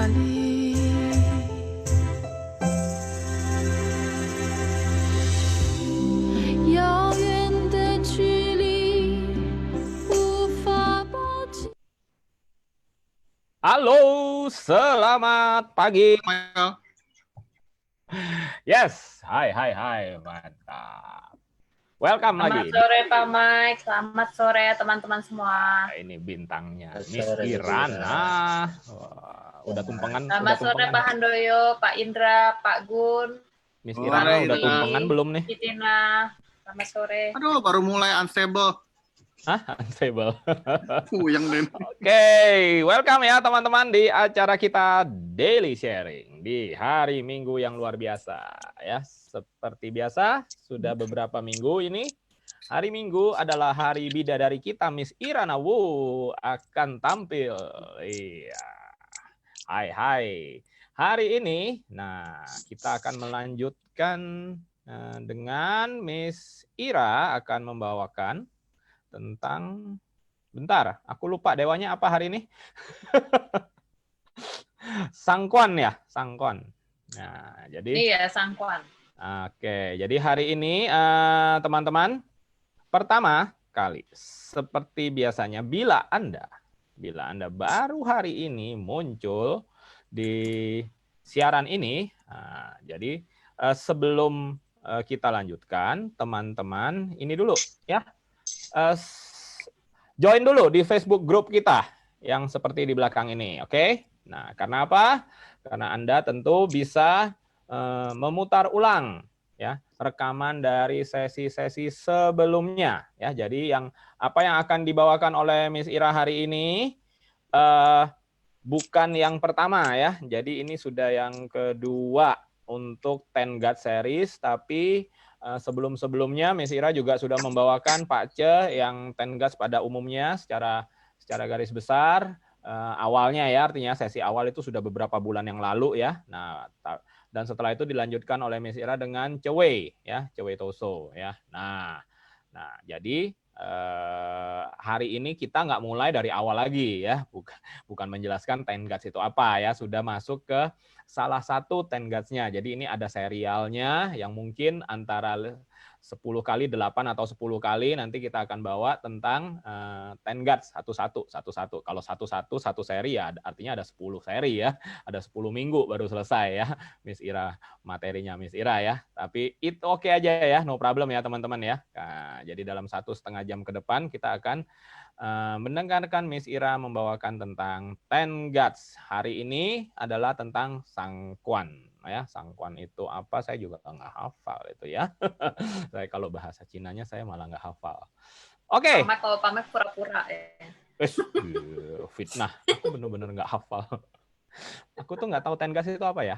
里。遥远的距离无法抱紧。Halo, selamat pagi. Yes, hai, mantap. Welcome lagi. Selamat sore Pak Mike, selamat sore teman-teman semua. Ini bintangnya, Selamat Miss sore, Irana. Wah, udah tumpengan. Selamat sore Pak Handoyo, Pak Indra, Pak Gun. Miss Irana udah tumpengan belum nih? Tina, selamat sore. Aduh, baru mulai unstable. Hah, unstable. Puyeng Den. Oke, welcome ya teman-teman di acara kita Daily Sharing di hari Minggu yang luar biasa ya. Seperti biasa, sudah beberapa minggu ini hari Minggu adalah hari bidadari kita, Miss Irana Wu akan tampil. Iya. Hai. Hari ini, nah kita akan melanjutkan dengan Miss Ira akan membawakan tentang, bentar, aku lupa dewanya apa hari ini. Sangkwan ya, Sangkwan. Nah, jadi Iya, Sangkwan. Oke, jadi hari ini teman-teman, pertama kali seperti biasanya bila Anda baru hari ini muncul di siaran ini, jadi sebelum kita lanjutkan, teman-teman ini dulu ya. Join dulu di Facebook group kita yang seperti di belakang ini, oke? Nah, karena apa? Karena Anda tentu bisa memutar ulang ya rekaman dari sesi-sesi sebelumnya ya. Jadi apa yang akan dibawakan oleh Miss Ira hari ini bukan yang pertama ya. Jadi ini sudah yang kedua untuk 10 God series, tapi sebelum-sebelumnya Miss Ira juga sudah membawakan Pak Ce yang 10 Gods pada umumnya secara garis besar awalnya ya, artinya sesi awal itu sudah beberapa bulan yang lalu ya. Nah, dan setelah itu dilanjutkan oleh Miss Ira dengan Cewei ya, Cewei Toso ya. Nah jadi hari ini kita nggak mulai dari awal lagi ya, bukan menjelaskan 10 Gods itu apa ya, sudah masuk ke salah satu 10 Gods-nya. Jadi ini ada serialnya yang mungkin antara 10 kali 8 atau 10 kali nanti kita akan bawa tentang 10 Gods satu-satu. Kalau satu seri ya artinya ada 10 seri ya, ada 10 minggu baru selesai ya Miss Ira, materinya Miss Ira ya. Tapi itu oke aja ya, no problem ya teman-teman ya. Nah, jadi dalam 1,5 jam ke depan kita akan mendengarkan Miss Ira membawakan tentang 10 Gods. Hari ini adalah tentang Sangkwan ya. Sangkwan itu apa? Saya juga nggak hafal itu ya. Saya kalau bahasa Cinanya saya malah nggak hafal. Oke. Kalau pamer pura-pura ya. Fitnah. Aku benar-benar nggak hafal. Aku tuh nggak tahu 10 Gods itu apa ya.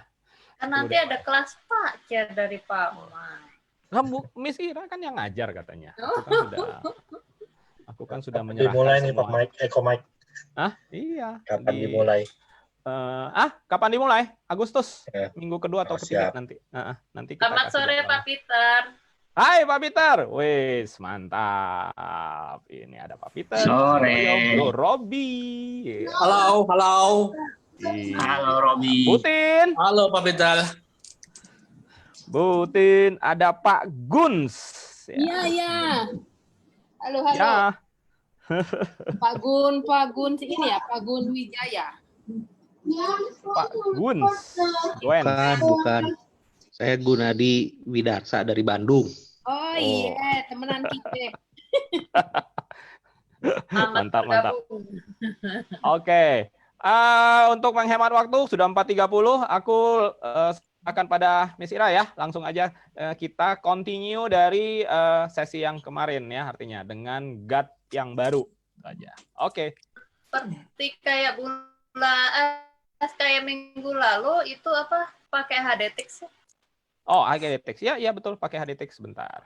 Kan nanti ada kelas Pak Ce dari Pak Mike. Kamu Miss Ira kan yang ngajar katanya. Aku kan sudah menyerahkan Dimulai nih semua. Pak Mike, Eko Mike. Iya. Kapan dimulai? Kapan dimulai? Agustus, Ya. minggu kedua atau ketiga siap. nanti. Nanti kita Selamat kasih sore jadwal. Pak Peter. Hai Pak Peter, wis mantap. Ini ada Pak Peter. Sore. Bro Robi. Halo. Iya. Halo Robi. Butin. Halo Pak Peter. Butin, ada Pak Guns. Iya. Halo. Ya. Pak Gun ini ya, Pak Gun Wijaya. Pak Guns. Gwen. Bukan. Saya Gunadi Widarsa dari Bandung. Oh iya, temenan kita. Mantap. Oke. Untuk menghemat waktu sudah 4.30, aku akan pada Miss Ira ya. Langsung aja kita continue dari sesi yang kemarin ya, artinya dengan God yang baru saja. Oke. Seperti kayak kayak minggu lalu itu apa? Pakai HDTix ya? Oh, HDTix. Ya betul, pakai HDTix sebentar.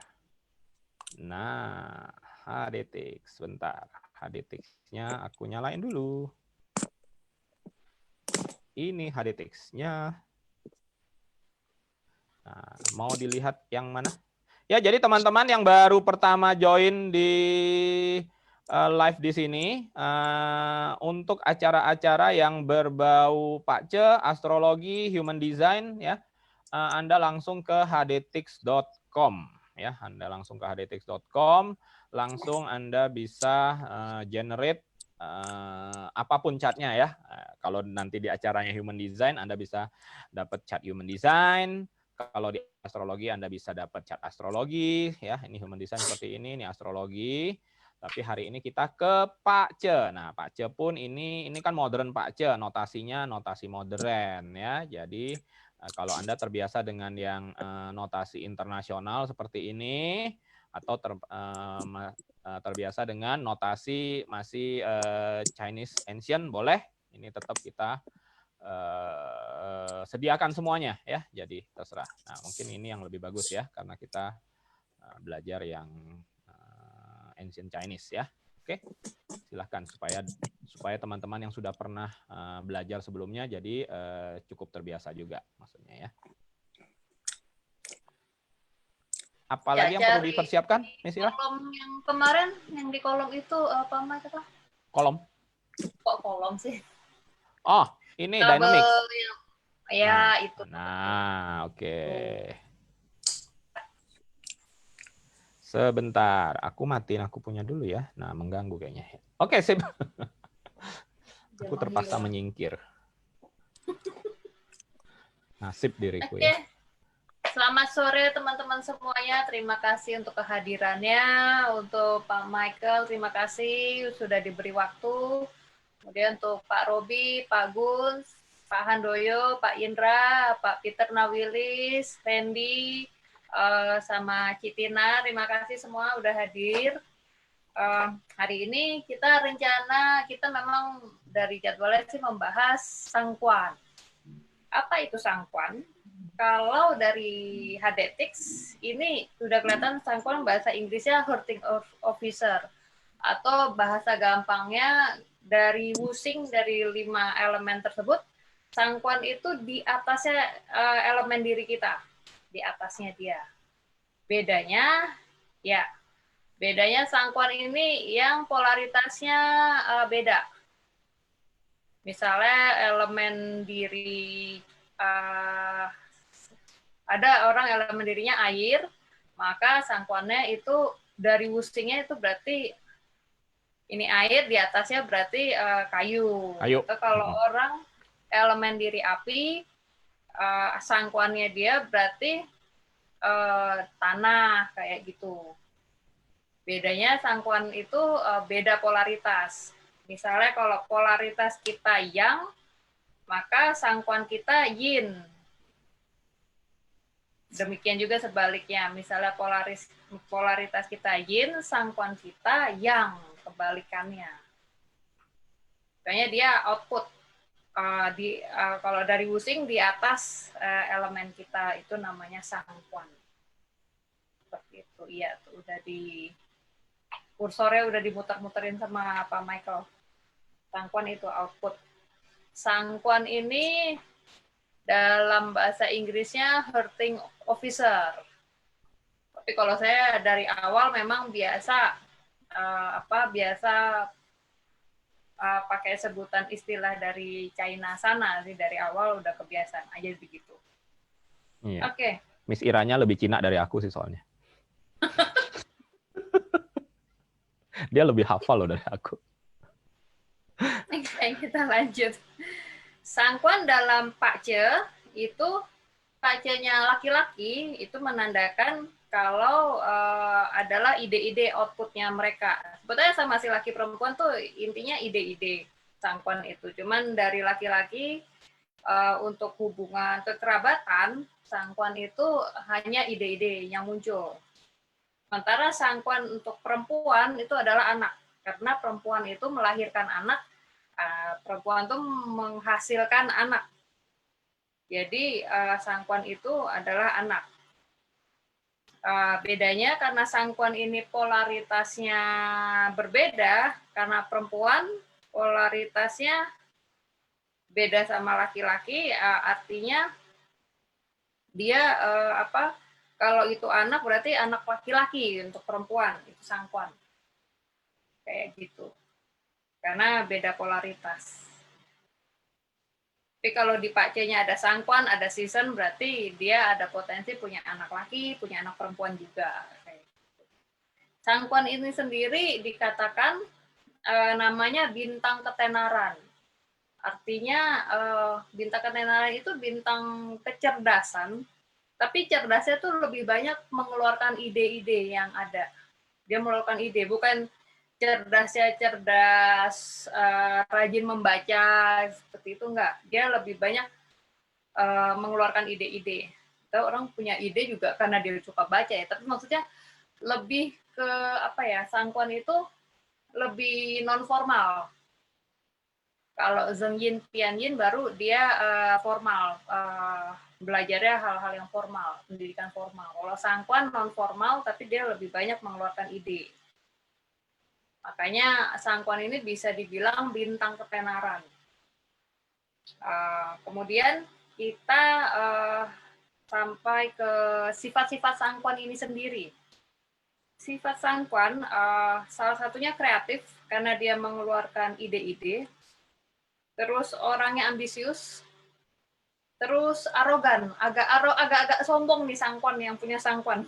Nah, HDTix sebentar. HDTix-nya aku nyalain dulu. Ini HDTix-nya. Nah, mau dilihat yang mana? Ya, jadi teman-teman yang baru pertama join di live di sini untuk acara-acara yang berbau Pak Ce, astrologi, human design ya. Anda langsung ke hdtix.com ya. Anda langsung ke hdtix.com, langsung Anda bisa generate apapun chartnya ya. Kalau nanti di acaranya human design Anda bisa dapat chart human design. Kalau di astrologi Anda bisa dapat chart astrologi ya. Ini human design seperti ini astrologi. Tapi hari ini kita ke Pak Ce. Nah, Pak Ce pun ini kan modern Pak Ce, notasinya notasi modern ya. Jadi kalau Anda terbiasa dengan yang notasi internasional seperti ini atau terbiasa dengan notasi masih Chinese Ancient boleh. Ini tetap kita sediakan semuanya ya. Jadi terserah. Nah, mungkin ini yang lebih bagus ya karena kita belajar yang Ancient Chinese ya. Oke, silahkan supaya teman-teman yang sudah pernah belajar sebelumnya jadi cukup terbiasa juga maksudnya ya. Apalagi yang perlu dipersiapkan, Miss Ira? Kolom yang kemarin yang di kolom itu apa Mas? Kolom. Kok kolom sih? Oh, ini Tabel Dynamics. Ya, itu. Nah, oke. Sebentar, aku matiin aku punya dulu ya. Nah, mengganggu kayaknya. Oke, sip. Aku terpaksa menyingkir. Nasib diriku ya. Selamat sore teman-teman semuanya. Terima kasih untuk kehadirannya. Untuk Pak Michael, terima kasih sudah diberi waktu. Kemudian untuk Pak Robi, Pak Gun, Pak Handoyo, Pak Indra, Pak Peter Nawilis, Randy, sama Citina, terima kasih semua udah hadir. Hari ini kita memang dari jadwalnya sih membahas sangkuan. Apa itu sangkuan? Kalau dari HDTix ini sudah kelihatan sangkuan bahasa Inggrisnya hurting officer atau bahasa gampangnya dari Wusing dari 5 elemen tersebut, sangkuan itu di atasnya elemen diri kita. Di atasnya dia. Bedanya sangkuan ini yang polaritasnya beda. Misalnya elemen diri ada orang elemen dirinya air, maka sangkuannya itu dari wusingnya itu berarti ini air, di atasnya berarti kayu. Atau kalau orang elemen diri api, sangkuannya dia berarti tanah kayak gitu. Bedanya sangkuan itu beda polaritas. Misalnya kalau polaritas kita yang, maka sangkuan kita yin. Demikian juga sebaliknya. Misalnya polaritas kita yin, sangkuan kita yang, kebalikannya. Makanya dia output. Kalau dari Wusing di atas elemen kita itu namanya sangkuan. Seperti itu. Iya, tuh udah di kursornya udah dimuter-muterin sama Pak Michael. Sangkuan itu output. Sangkuan ini dalam bahasa Inggrisnya hurting officer. Tapi kalau saya dari awal memang biasa pakai sebutan istilah dari China sana sih, dari awal udah kebiasaan aja begitu. Iya. Oke. Miss Iranya lebih Cina dari aku sih soalnya. Dia lebih hafal loh dari aku. Oke, kita lanjut. Sangkuan dalam Pak Ce itu, Pak Ce-nya laki-laki itu menandakan kalau adalah ide-ide outputnya mereka. Sebetulnya sama si laki perempuan tuh intinya ide-ide sangkuan itu. Cuman dari laki-laki untuk hubungan kekerabatan, sangkuan itu hanya ide-ide yang muncul. Sementara sangkuan untuk perempuan itu adalah anak. Karena perempuan itu melahirkan anak, perempuan itu menghasilkan anak. Jadi sangkuan itu adalah anak. Bedanya karena sangkuan ini polaritasnya berbeda, karena perempuan polaritasnya beda sama laki-laki, artinya dia kalau itu anak berarti anak laki-laki untuk perempuan, itu sangkuan. kayak gitu. Karena beda polaritas. Tapi kalau di Pak C-nya ada Sangkwan, ada season, berarti dia ada potensi punya anak laki, punya anak perempuan juga. Sangkwan ini sendiri dikatakan namanya bintang ketenaran. Artinya bintang ketenaran itu bintang kecerdasan, tapi cerdasnya tuh lebih banyak mengeluarkan ide-ide yang ada. Dia mengeluarkan ide, bukan cerdasnya cerdas rajin membaca seperti itu, enggak. Dia lebih banyak mengeluarkan ide-ide. Kita orang punya ide juga karena dia suka baca ya, tapi maksudnya lebih ke apa ya, Sangkwan itu lebih non formal. Kalau Zheng Yin, Tian Yin baru dia formal, belajarnya hal-hal yang formal, pendidikan formal. Kalau Sangkwan non formal, tapi dia lebih banyak mengeluarkan ide. Makanya Sangkwan ini bisa dibilang bintang ketenaran. Kemudian kita sampai ke sifat-sifat Sangkwan ini sendiri. Sifat Sangkwan salah satunya kreatif karena dia mengeluarkan ide-ide. Terus orangnya ambisius, terus arogan, agak-agak sombong nih Sangkwan yang punya Sangkwan.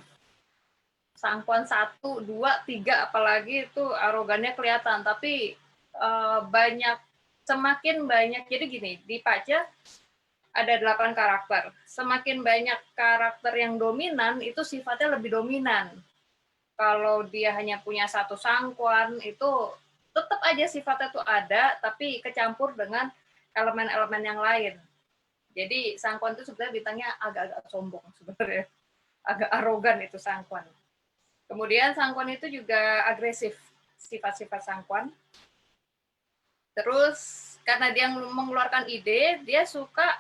Sangkwan 1, 2, 3 apalagi itu arogannya kelihatan, tapi semakin banyak, jadi gini, di Paca ada 8 karakter. Semakin banyak karakter yang dominan, itu sifatnya lebih dominan. Kalau dia hanya punya 1 Sangkwan, itu tetap aja sifatnya itu ada, tapi kecampur dengan elemen-elemen yang lain. Jadi Sangkwan itu sebenarnya bintangnya agak-agak sombong sebenarnya. Agak arogan itu Sangkwan. Kemudian Sangkwan itu juga agresif, sifat-sifat Sangkwan. Terus karena dia mengeluarkan ide, dia suka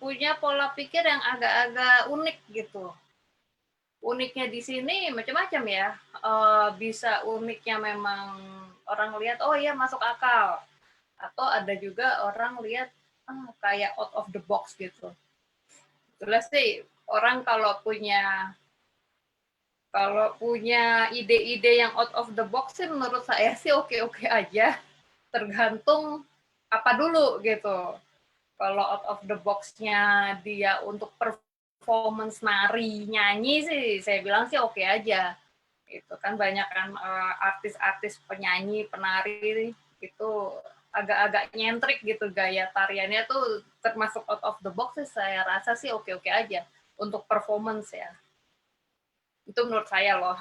punya pola pikir yang agak-agak unik gitu. Uniknya di sini macam-macam ya. Bisa uniknya memang orang lihat, oh iya masuk akal. Atau ada juga orang lihat kayak out of the box gitu. Jelas sih orang kalau punya ide-ide yang out of the box sih menurut saya sih oke-oke aja. Tergantung apa dulu gitu. Kalau out of the box-nya dia untuk performance nari, nyanyi sih saya bilang sih oke aja. Itu kan banyak kan artis-artis penyanyi, penari itu agak-agak nyentrik gitu gaya tariannya tuh termasuk out of the box sih saya rasa sih oke-oke aja untuk performance ya. Itu menurut saya loh.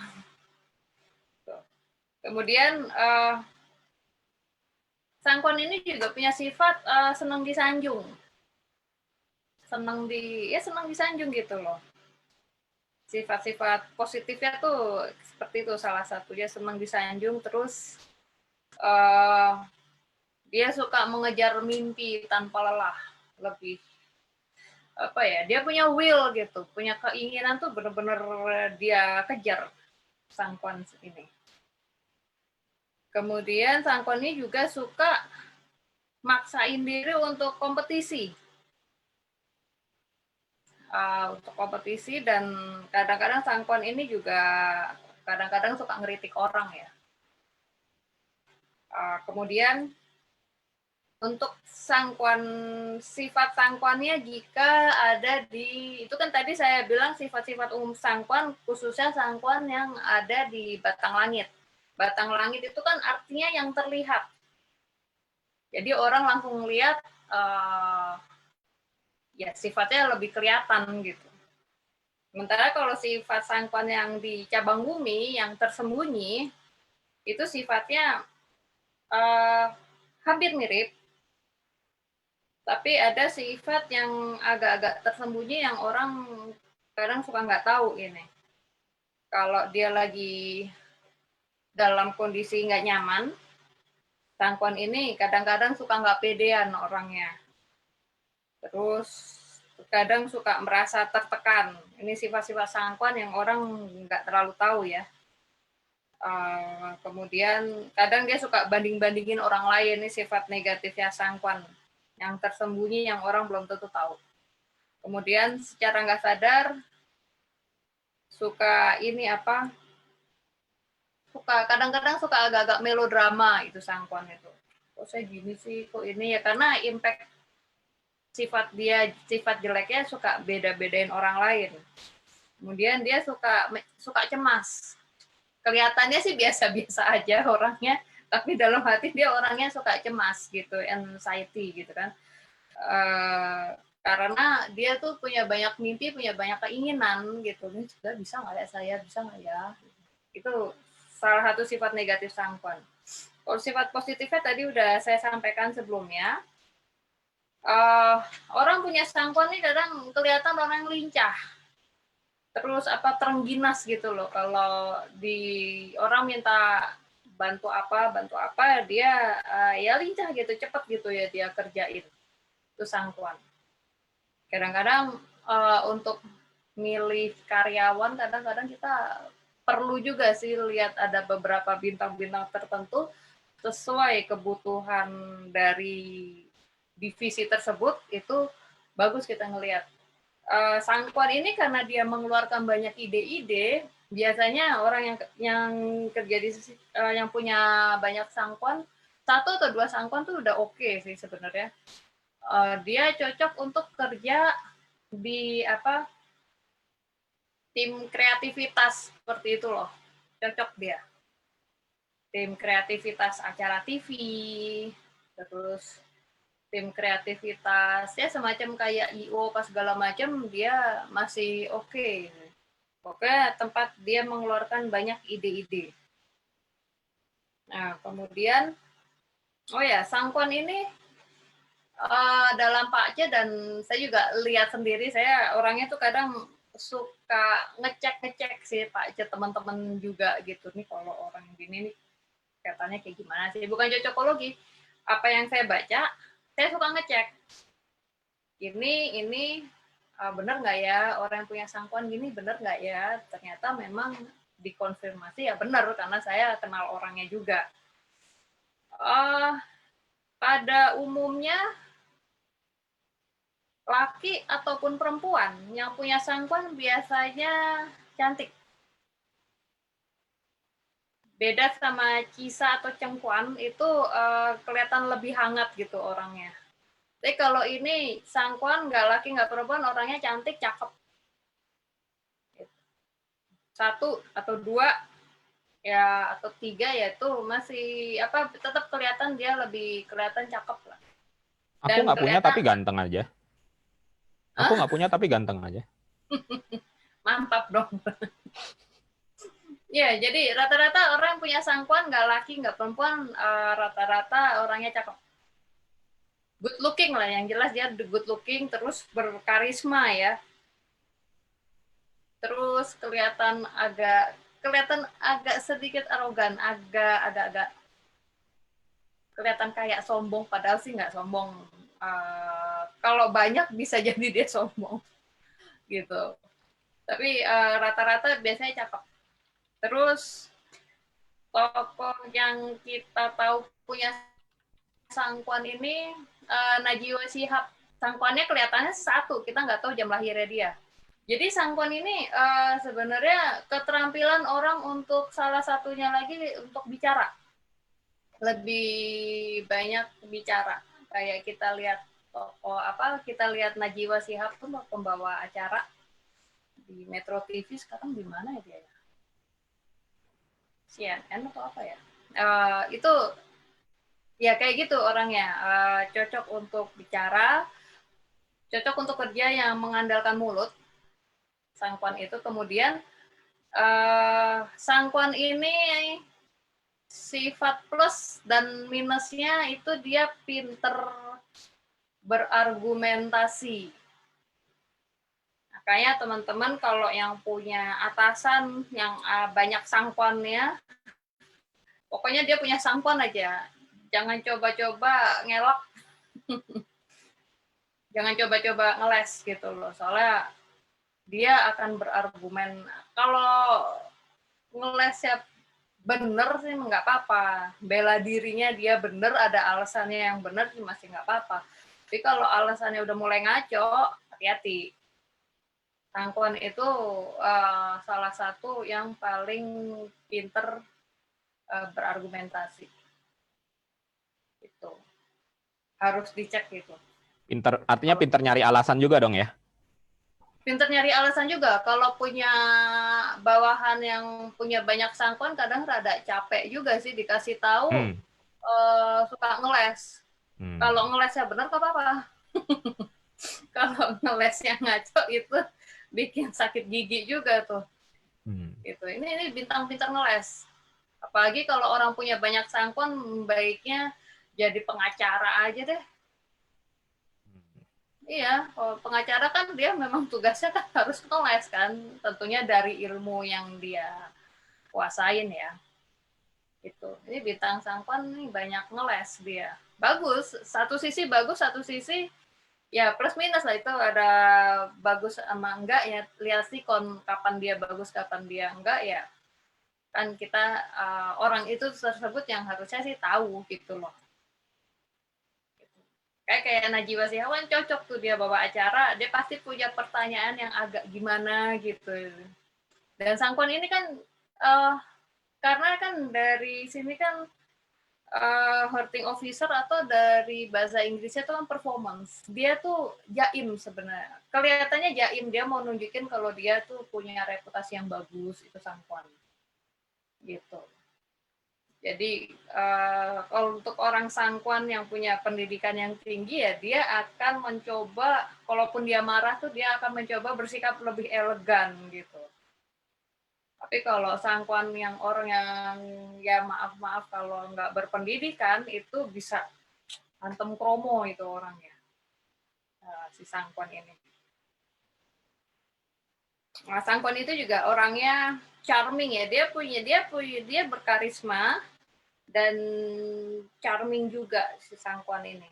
Kemudian Sangkwan ini juga punya sifat senang disanjung. Senang disanjung gitu loh. Sifat-sifat positifnya tuh seperti itu, salah satunya senang disanjung, terus dia suka mengejar mimpi tanpa lelah, lebih apa ya, dia punya will gitu, punya keinginan tuh benar-benar dia kejar Sangkwan ini. Kemudian Sangkwan ini juga suka maksain diri untuk kompetisi. Untuk kompetisi, dan kadang-kadang Sangkwan ini juga kadang-kadang suka ngeritik orang ya. Kemudian untuk Sangkwan, sifat Sangkwannya jika ada di, itu kan tadi saya bilang sifat-sifat umum Sangkwan, khususnya Sangkwan yang ada di batang langit. Batang langit itu kan artinya yang terlihat. Jadi orang langsung lihat ya sifatnya lebih kelihatan gitu. Sementara kalau sifat Sangkwan yang di cabang bumi, yang tersembunyi, itu sifatnya hampir mirip, tapi ada sifat yang agak-agak tersembunyi yang orang kadang suka nggak tahu ini. Kalau dia lagi dalam kondisi nggak nyaman, Sangkwan ini kadang-kadang suka nggak pedean orangnya. Terus kadang suka merasa tertekan. Ini sifat-sifat Sangkwan yang orang nggak terlalu tahu ya. Kemudian kadang dia suka banding-bandingin orang lain, ini sifat negatifnya Sangkwan yang tersembunyi yang orang belum tentu tahu. Kemudian secara nggak sadar suka ini kadang-kadang suka agak-agak melodrama itu Sangkwan itu. Kok saya gini sih, kok ini ya, karena impact sifat jeleknya suka beda-bedain orang lain. Kemudian dia suka cemas. Kelihatannya sih biasa-biasa aja orangnya, tapi dalam hati dia orangnya suka cemas gitu, anxiety gitu kan. Karena dia tuh punya banyak mimpi, punya banyak keinginan gitu. Ini sudah bisa nggak ya saya, bisa nggak ya? Itu salah satu sifat negatif Sangkwan. Kalau sifat positifnya tadi udah saya sampaikan sebelumnya. Orang punya Sangkwan ini kadang kelihatan orang yang lincah. Terus terengginas gitu loh. Kalau orang minta bantu apa dia ya lincah gitu, cepet gitu ya dia kerjain. Itu Sangkwan. Kadang-kadang untuk milih karyawan kadang-kadang kita perlu juga sih lihat ada beberapa bintang-bintang tertentu sesuai kebutuhan dari divisi tersebut, itu bagus kita ngelihat. Sangkwan ini karena dia mengeluarkan banyak ide-ide, biasanya orang yang kerja yang punya banyak Sangkwan, 1 atau 2 Sangkwan tuh udah oke sih sebenarnya. Dia cocok untuk kerja di tim kreativitas seperti itu loh, cocok dia. Tim kreativitas acara TV, terus tim kreativitas ya semacam kayak IO pas segala macam, dia masih oke. Pokoknya tempat dia mengeluarkan banyak ide-ide. Nah, kemudian Sangkwan ini dalam Pak Ce, dan saya juga lihat sendiri, saya orangnya tuh kadang suka ngecek sih Pak Ce, teman-teman juga gitu nih, kalau orang gini nih katanya kayak gimana sih, bukan cocokologi, apa yang saya baca saya suka ngecek ini bener nggak ya, orang yang punya Sangkwan gini bener nggak ya. Ternyata memang dikonfirmasi ya bener, karena saya kenal orangnya juga. Pada umumnya laki ataupun perempuan yang punya Sangkwan biasanya cantik. Beda sama Cisa atau Cengkuan, itu kelihatan lebih hangat gitu orangnya. Tapi kalau ini Sangkwan, nggak laki nggak perempuan, orangnya cantik, cakep. 1 atau 2 ya, atau 3 ya, itu masih tetap kelihatan dia lebih kelihatan cakep lah. Aku nggak punya tapi ganteng aja. Aku nggak punya tapi ganteng aja. Mantap dong. Ya, jadi rata-rata orang yang punya Sangkwan, nggak laki nggak perempuan, rata-rata orangnya cakep. Good looking lah, yang jelas dia good looking, terus berkarisma ya. Terus kelihatan agak sedikit arogan, agak kelihatan kayak sombong, padahal sih nggak sombong. Kalau banyak bisa jadi dia sombong gitu. Tapi rata-rata biasanya cakep. Terus tokoh yang kita tahu punya Sangkwan ini Najwa Shihab. Sangkwannya kelihatannya 1, kita nggak tahu jam lahirnya dia. Jadi Sangkwan ini sebenarnya keterampilan orang untuk salah satunya lagi untuk bicara. Lebih banyak bicara. Kayak kita lihat kita lihat Najwa Shihab tuh pembawa acara di Metro TV, sekarang di mana ya dia? CNN atau apa ya? Itu ya kayak gitu orangnya, cocok untuk bicara, cocok untuk kerja yang mengandalkan mulut. Sangkwan itu. Kemudian Sangkwan ini sifat plus dan minusnya itu dia pinter berargumentasi. Makanya teman-teman kalau yang punya atasan yang banyak Sangkwannya, pokoknya dia punya Sangkwan aja. Jangan coba-coba ngelak. Jangan coba-coba ngeles gitu loh. Soalnya dia akan berargumen. Kalau ngelesnya bener sih nggak apa-apa. Bela dirinya dia bener, ada alasannya yang bener sih masih nggak apa-apa. Tapi kalau alasannya udah mulai ngaco, hati-hati. Sangkwan itu salah satu yang paling pinter berargumentasi. Itu harus dicek gitu. Artinya pinter nyari alasan juga dong ya? Pinter nyari alasan juga. Kalau punya bawahan yang punya banyak sangkon, kadang rada capek juga sih dikasih tahu. Suka ngeles. Kalau ngelesnya benar gak apa-apa. Kalau ngelesnya ngaco itu bikin sakit gigi juga tuh. Gitu. Ini bintang pintar ngeles. Apalagi kalau orang punya banyak sangkon, baiknya jadi pengacara aja deh. Iya, kalau pengacara kan dia memang tugasnya kan harus ngeles kan, tentunya dari ilmu yang dia kuasain ya. Gitu. Ini bintang sangkon nih banyak ngeles dia. Bagus, satu sisi bagus, satu sisi ya plus minus lah, itu ada bagus sama enggak ya. Lihat sih kapan dia bagus, kapan dia enggak ya. Kan kita orang itu tersebut yang harusnya sih tahu gitu loh. Kayak Najwa Shihab cocok tuh dia bawa acara, dia pasti punya pertanyaan yang agak gimana gitu. Dan Sangkon ini kan karena kan dari sini kan hurting officer atau dari bahasa Inggrisnya itu kan performance. Dia tuh jaim sebenarnya. Kelihatannya jaim, dia mau nunjukin kalau dia tuh punya reputasi yang bagus, itu Sangkon. Gitu. Jadi kalau untuk orang Sangkwan yang punya pendidikan yang tinggi ya dia akan mencoba, kalaupun dia marah tuh dia akan mencoba bersikap lebih elegan gitu. Tapi kalau Sangkwan yang orang yang ya maaf kalau nggak berpendidikan itu bisa hantem kromo itu orangnya, si Sangkwan ini. Nah, Sangkwan itu juga orangnya charming ya, dia berkarisma dan charming juga si Sangkwan ini.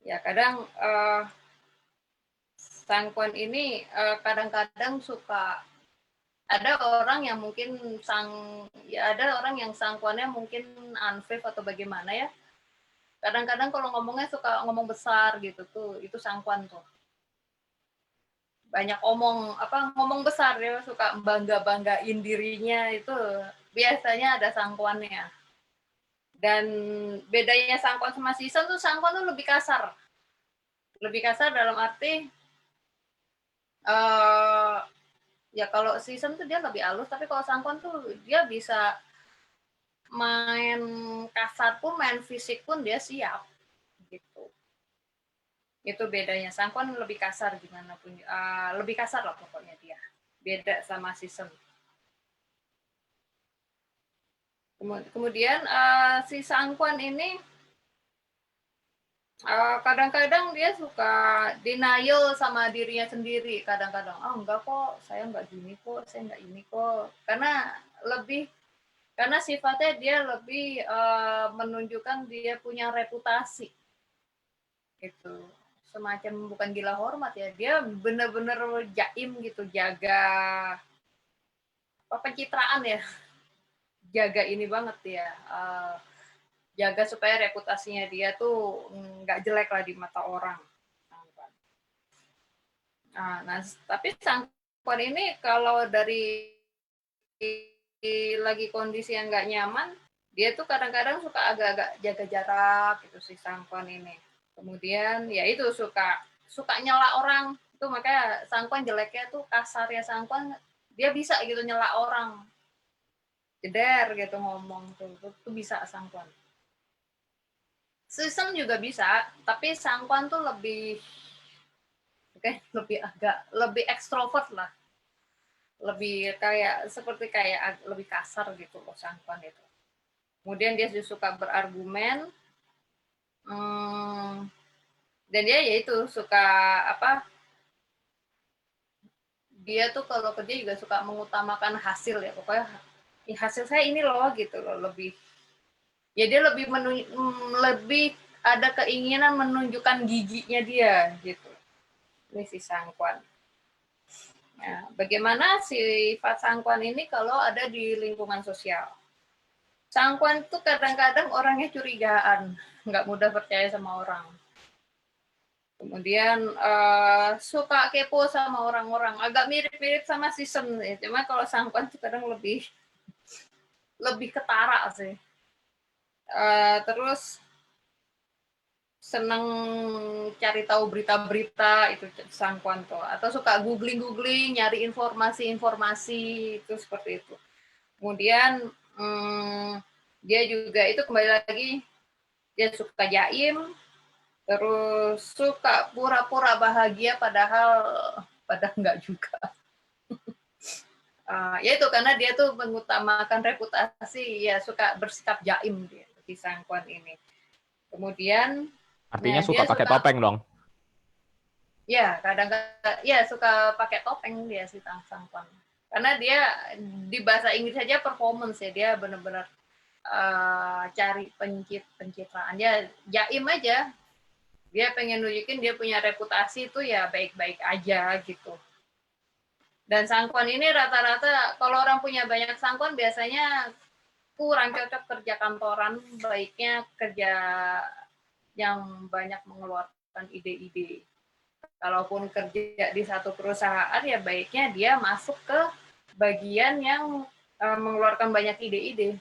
Ya kadang Sangkwan ini kadang-kadang suka ada orang yang mungkin ada orang yang Sangkwannya mungkin unfair atau bagaimana ya. Kadang-kadang kalau ngomongnya suka ngomong besar gitu tuh, itu Sangkwan tuh. Banyak ngomong besar, dia suka banggain dirinya, itu biasanya ada Sangkwannya. Dan bedanya Sangkwan sama Season tuh, Sangkwan tuh lebih kasar dalam arti ya kalau Season tuh dia lebih halus, tapi kalau Sangkwan tuh dia bisa main kasar pun, main fisik pun dia siap gitu. Itu bedanya. Sangkwan lebih kasar gimana pun, lebih kasar lah pokoknya dia. Beda sama Season. Kemudian si Sangkwan ini kadang-kadang dia suka denial sama dirinya sendiri. Kadang-kadang, enggak kok, saya enggak gini kok, saya enggak ini kok. Karena sifatnya dia lebih menunjukkan dia punya reputasi. Gitu. Semacam bukan gila hormat ya, dia benar-benar jaim gitu, jaga pencitraan ya, jaga ini banget ya, jaga supaya reputasinya dia tuh nggak jelek lah di mata orang. Nah tapi Sangkwan ini kalau dari lagi kondisi yang nggak nyaman, dia tuh kadang-kadang suka agak-agak jaga jarak gitu si Sangkwan ini. Kemudian ya itu suka nyela orang, itu makanya Sangkwan jeleknya tuh kasarnya Sangkwan, dia bisa gitu nyela orang, jeder gitu ngomong tuh bisa Sangkwan. Season juga bisa, tapi Sangkwan tuh lebih ekstrovert lah, lebih seperti lebih kasar gitu loh Sangkwan itu. Kemudian dia suka berargumen. Dan dia yaitu suka dia tuh kalau kerja juga suka mengutamakan hasil ya, pokoknya hasil saya ini loh gitu loh, lebih ya dia lebih ada keinginan menunjukkan giginya dia gitu. Ini si Sangkwan. Nah, bagaimana sifat Sangkwan ini kalau ada di lingkungan sosial? Sangkwan tuh kadang-kadang orangnya curigaan, nggak mudah percaya sama orang. Kemudian suka kepo sama orang-orang, agak mirip-mirip sama season ya. Cuma kalau Sangkwan itu kadang lebih ketara sih. Terus senang cari tahu berita-berita itu Sangkwan tuh, atau suka googling nyari informasi-informasi itu seperti itu. Kemudian dia juga itu kembali lagi dia suka jaim, terus suka pura-pura bahagia padahal enggak juga. Ya itu karena dia tuh mengutamakan reputasi, ya suka bersikap jaim dia di Sangkwan ini. Kemudian Artinya nah, suka pakai topeng dong. Ya, kadang-kadang ya suka pakai topeng dia si Sangkwan. Karena dia di bahasa Inggris saja performance ya, dia benar-benar cari pencitraan. Dia jaim aja. Dia pengen nunjukin dia punya reputasi itu ya baik-baik aja gitu. Dan Sangkwan ini rata-rata kalau orang punya banyak Sangkwan biasanya kurang cocok kerja kantoran, baiknya kerja yang banyak mengeluarkan ide-ide. Kalaupun kerja di satu perusahaan ya baiknya dia masuk ke bagian yang mengeluarkan banyak ide-ide.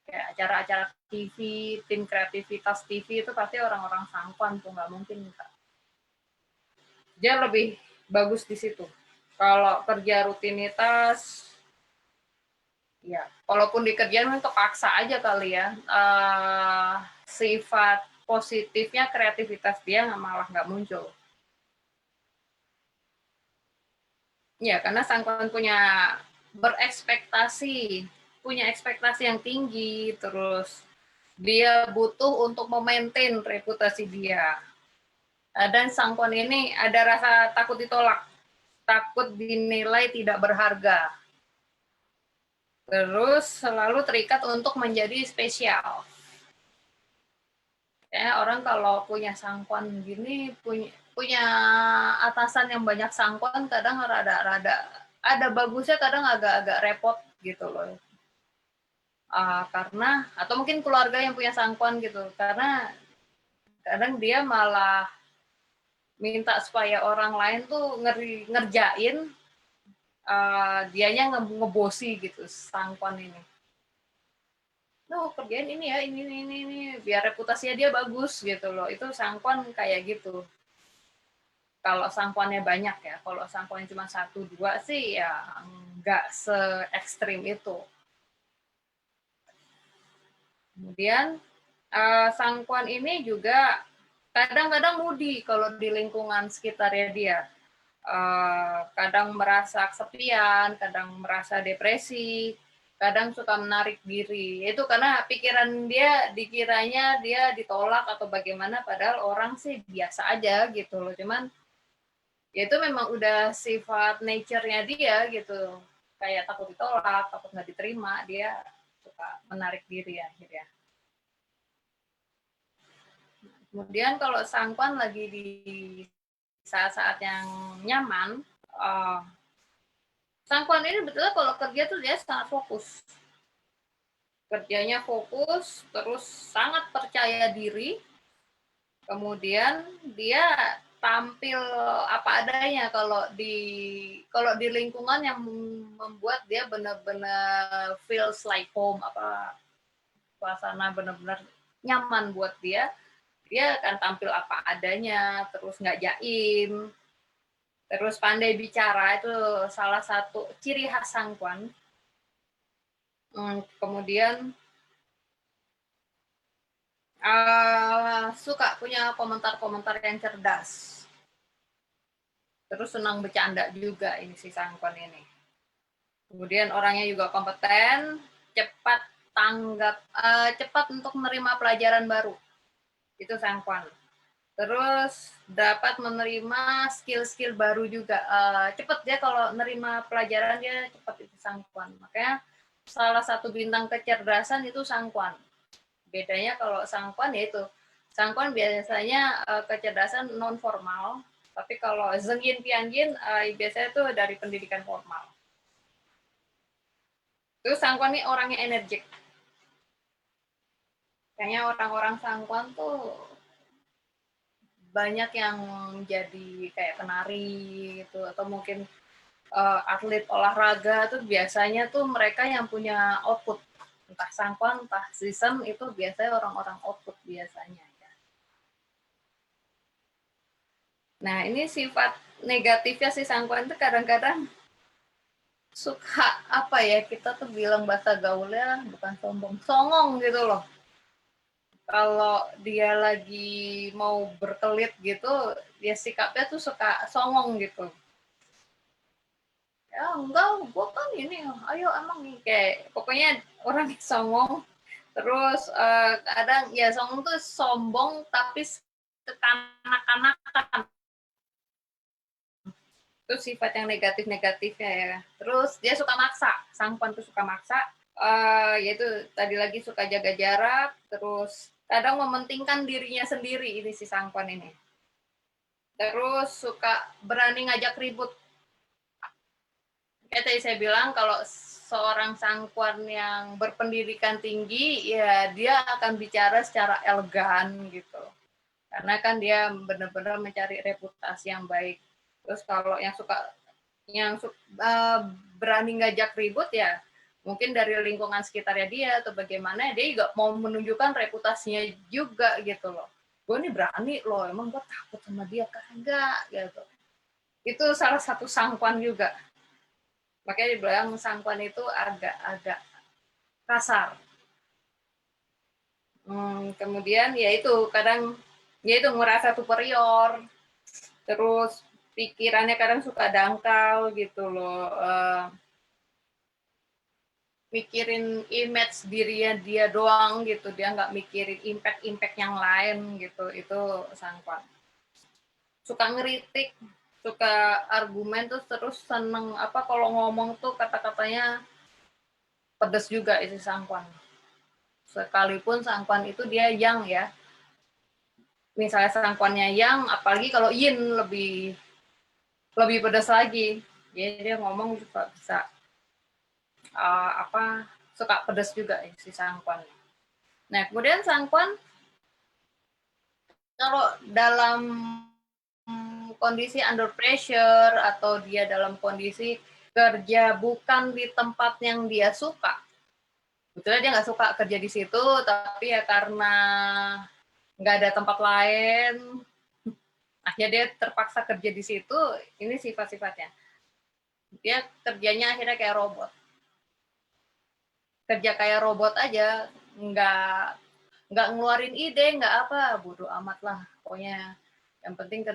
Kayak acara-acara TV, tim kreativitas TV itu pasti orang-orang Sangkwan tuh, nggak mungkin enggak. Dia lebih bagus di situ. Kalau kerja rutinitas, ya, walaupun dikerjain untuk paksa aja kali ya, sifat positifnya kreativitas dia malah nggak muncul. Ya, karena Sangkwan punya ekspektasi yang tinggi, terus dia butuh untuk memaintain reputasi dia. Dan Sangkwan ini ada rasa takut ditolak, takut dinilai tidak berharga. Terus selalu terikat untuk menjadi spesial. Ya, orang kalau punya Sangkwan gini, punya atasan yang banyak Sangkwan, kadang rada-rada ada bagusnya, kadang agak-agak repot gitu loh. Karena atau mungkin keluarga yang punya Sangkwan gitu, karena kadang dia malah minta supaya orang lain tuh ngerjain, dianya ngebosi gitu Sangkwan ini. Kerjain ini ya, ini, biar reputasinya dia bagus gitu loh. Itu Sangkwan kayak gitu. Kalau Sangkwannya banyak ya, kalau Sangkwannya cuma 1-2 sih ya nggak se-ekstrim itu. Kemudian Sangkwan ini juga kadang-kadang moody kalau di lingkungan sekitarnya dia. Kadang merasa kesepian, kadang merasa depresi, kadang suka menarik diri. Itu karena pikiran dia dikiranya dia ditolak atau bagaimana, padahal orang sih biasa aja gitu loh. Cuman ya itu memang udah sifat nature-nya dia gitu. Kayak takut ditolak, takut nggak diterima, dia suka menarik diri akhirnya. Kemudian kalau Sangkwan lagi di saat-saat yang nyaman, Sangkwan ini betulnya kalau kerja tuh dia sangat fokus. Kerjanya fokus, terus sangat percaya diri. Kemudian dia tampil apa adanya kalau di lingkungan yang membuat dia benar-benar feels like home, suasana benar-benar nyaman buat dia akan tampil apa adanya, terus nggak jaim, terus pandai bicara, itu salah satu ciri khas Sangkwan. Kemudian suka punya komentar-komentar yang cerdas. Terus senang bercanda juga ini si Sangkwan ini. Kemudian orangnya juga kompeten, cepat untuk menerima pelajaran baru. Itu Sangkwan. Terus dapat menerima skill-skill baru juga. Cepat dia kalau menerima pelajaran, dia cepat, itu Sangkwan. Makanya salah satu bintang kecerdasan itu Sangkwan. Bedanya kalau Sangkwan ya itu. Sangkwan biasanya kecerdasan non formal, tapi kalau Zengyin Tianjin biasanya itu dari pendidikan formal. Terus Sangkwan ini orangnya energik. Kayaknya orang-orang Sangkwan tuh banyak yang jadi kayak penari gitu, atau mungkin atlet olahraga tuh biasanya tuh mereka yang punya output, entah sangkwan, entah season, itu biasanya orang-orang output biasanya ya. Nah ini sifat negatifnya si sangkwan itu kadang-kadang suka apa ya, kita tuh bilang bahasa gaulnya bukan sombong, songong gitu loh. Kalau dia lagi mau berkelit gitu, dia sikapnya tuh suka songong gitu. Ya enggak, gue kan ini, ayo emang nih, kayak pokoknya orang yang songong. Terus kadang ya songong tuh sombong tapi kekanak-kanakan. Itu sifat yang negatif-negatifnya ya. Terus dia suka maksa, sangkwan tuh suka maksa. Yaitu tadi lagi suka jaga jarak, terus kadang mementingkan dirinya sendiri ini si sangkwan ini. Terus suka berani ngajak ribut. Kayak tadi saya bilang, kalau seorang sangkwan yang berpendidikan tinggi, ya dia akan bicara secara elegan gitu. Karena kan dia benar-benar mencari reputasi yang baik. Terus kalau yang berani ngajak ribut ya, mungkin dari lingkungan sekitarnya dia atau bagaimana, dia juga mau menunjukkan reputasinya juga gitu loh. Gue nih berani loh, emang gue takut sama dia, kagak gitu. Itu salah satu sangkwan juga. Makanya dibilang sangkwan itu agak-agak kasar. Kemudian ya itu kadang ya itu merasa superior, terus pikirannya kadang suka dangkal gitu loh. Mikirin image dirinya dia doang gitu, dia nggak mikirin impact yang lain gitu. Itu sangkwan. Suka ngeritik, suka argumen, terus seneng apa kalau ngomong tuh kata-katanya pedes juga isi sangkwan. Sekalipun sangkwan itu dia yang ya, misalnya sangkwannya yang, apalagi kalau yin lebih pedas lagi. Jadi dia ngomong juga bisa suka pedas juga si sangkwan. Nah kemudian sangkwan kalau dalam kondisi under pressure atau dia dalam kondisi kerja bukan di tempat yang dia suka, sebetulnya dia nggak suka kerja di situ, tapi ya karena nggak ada tempat lain, akhirnya dia terpaksa kerja di situ. Ini sifat-sifatnya. Dia kerjanya akhirnya kayak robot. Kerja kayak robot aja, nggak ngeluarin ide, nggak apa, bodo amat lah. Pokoknya yang penting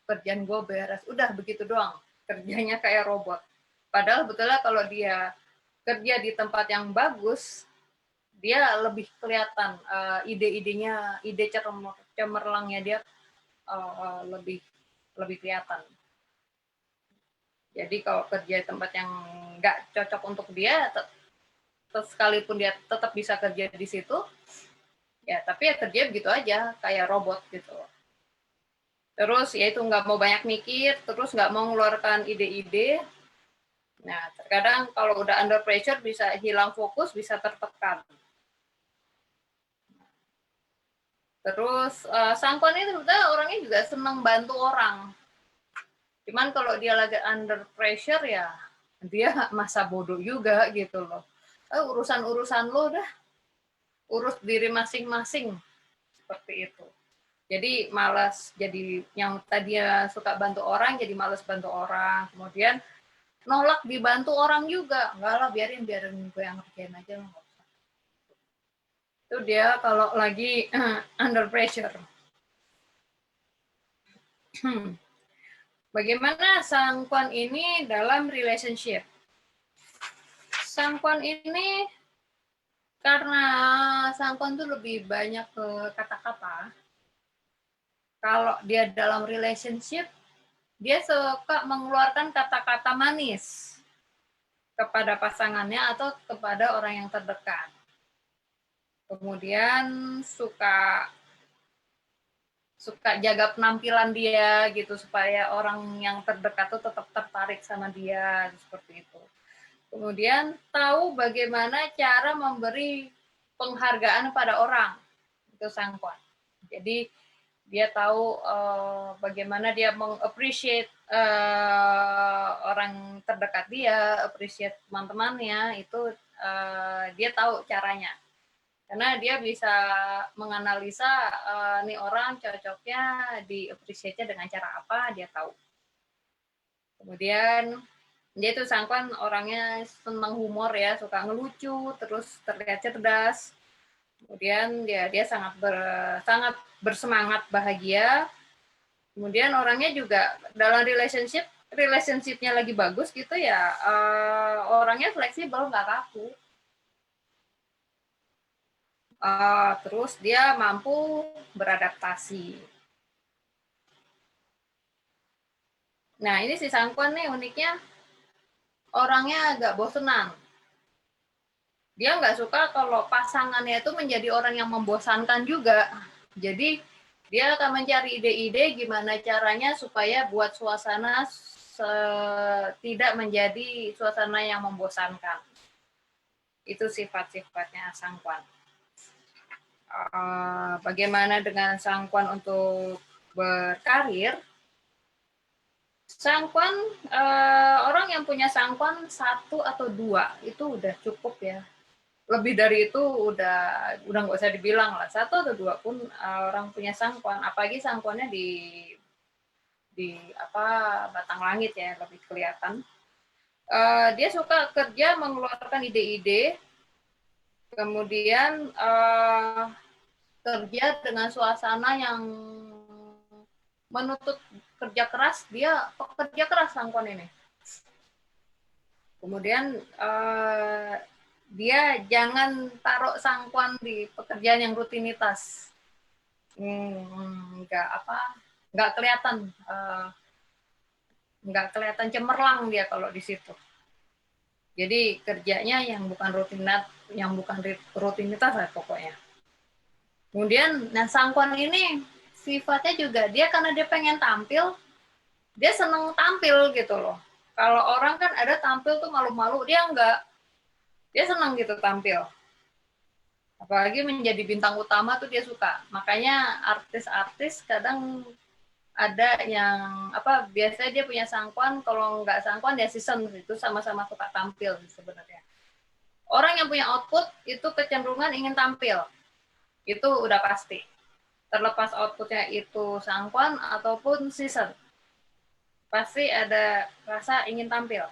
kerjaan gue beres. Udah begitu doang. Kerjanya kayak robot. Padahal betulnya kalau dia kerja di tempat yang bagus, dia lebih kelihatan ide-idenya, ide cemerlangnya dia lebih kelihatan. Jadi kalau kerja di tempat yang nggak cocok untuk dia, sekalipun dia tetap bisa kerja di situ, ya tapi ya kerja begitu aja, kayak robot gitu. Terus ya itu nggak mau banyak mikir, terus nggak mau mengeluarkan ide-ide. Nah terkadang kalau udah under pressure bisa hilang fokus, bisa tertekan. Terus sangkwan itu sebetulnya orangnya juga senang bantu orang. Cuman kalau dia lagi under pressure ya dia masa bodoh juga gitu loh. Urusan-urusan lo dah, urus diri masing-masing, seperti itu. Jadi malas, jadi yang tadinya suka bantu orang jadi malas bantu orang. Kemudian nolak dibantu orang juga, enggak lah, biarin gue yang ngerjain aja lah. Itu dia kalau lagi under pressure. Bagaimana sangkwan ini dalam relationship? Sangkwan ini karena sangkwan itu lebih banyak ke kata-kata. Kalau dia dalam relationship, dia suka mengeluarkan kata-kata manis kepada pasangannya atau kepada orang yang terdekat. Kemudian suka jaga penampilan dia gitu supaya orang yang terdekat tuh tetap tertarik sama dia, seperti itu. Kemudian tahu bagaimana cara memberi penghargaan pada orang, itu sangkwan. Jadi Dia tahu bagaimana dia meng-appreciate orang terdekat dia, appreciate teman-temannya, itu dia tahu caranya. Karena dia bisa menganalisa nih orang cocoknya di-appreciate-nya dengan cara apa, dia tahu. Kemudian dia itu Sangkwan orangnya senang humor ya, suka ngelucu, terus terlihat cerdas. Kemudian dia sangat bersemangat, bahagia. Kemudian orangnya juga dalam relationship-nya lagi bagus gitu ya, orangnya fleksibel, nggak kaku. Terus dia mampu beradaptasi. Nah, ini si Sangkwan nih uniknya, orangnya agak bosenan. Dia nggak suka kalau pasangannya itu menjadi orang yang membosankan juga. Jadi dia akan mencari ide-ide gimana caranya supaya buat suasana tidak menjadi suasana yang membosankan. Itu sifat-sifatnya Sangkwan. Bagaimana dengan Sangkwan untuk berkarir? Sangkwan, orang yang punya Sangkwan 1 atau 2 itu udah cukup ya. Lebih dari itu udah nggak usah dibilang lah. 1 atau 2 pun orang punya Sangkwan, apalagi Sangkwannya di batang langit ya, lebih kelihatan. Dia suka kerja mengeluarkan ide-ide, kemudian kerja dengan suasana yang menuntut kerja keras. Dia pekerja keras Sangkwan ini. Kemudian dia jangan taruh Sangkwan di pekerjaan yang rutinitas, nggak kelihatan cemerlang dia kalau di situ. Jadi kerjanya yang bukan rutinitas lah pokoknya. Kemudian, nah Sangkwan ini sifatnya juga dia karena dia pengen tampil, dia seneng tampil gitu loh. Kalau orang kan ada tampil tuh malu-malu, dia enggak. Dia senang gitu tampil. Apalagi menjadi bintang utama tuh dia suka. Makanya artis-artis kadang ada yang biasanya dia punya Sangkwan, kalau nggak Sangkwan dia season, itu sama-sama suka tampil sebenarnya. Orang yang punya output itu kecenderungan ingin tampil. Itu udah pasti. Terlepas outputnya itu Sangkwan ataupun season. Pasti ada rasa ingin tampil.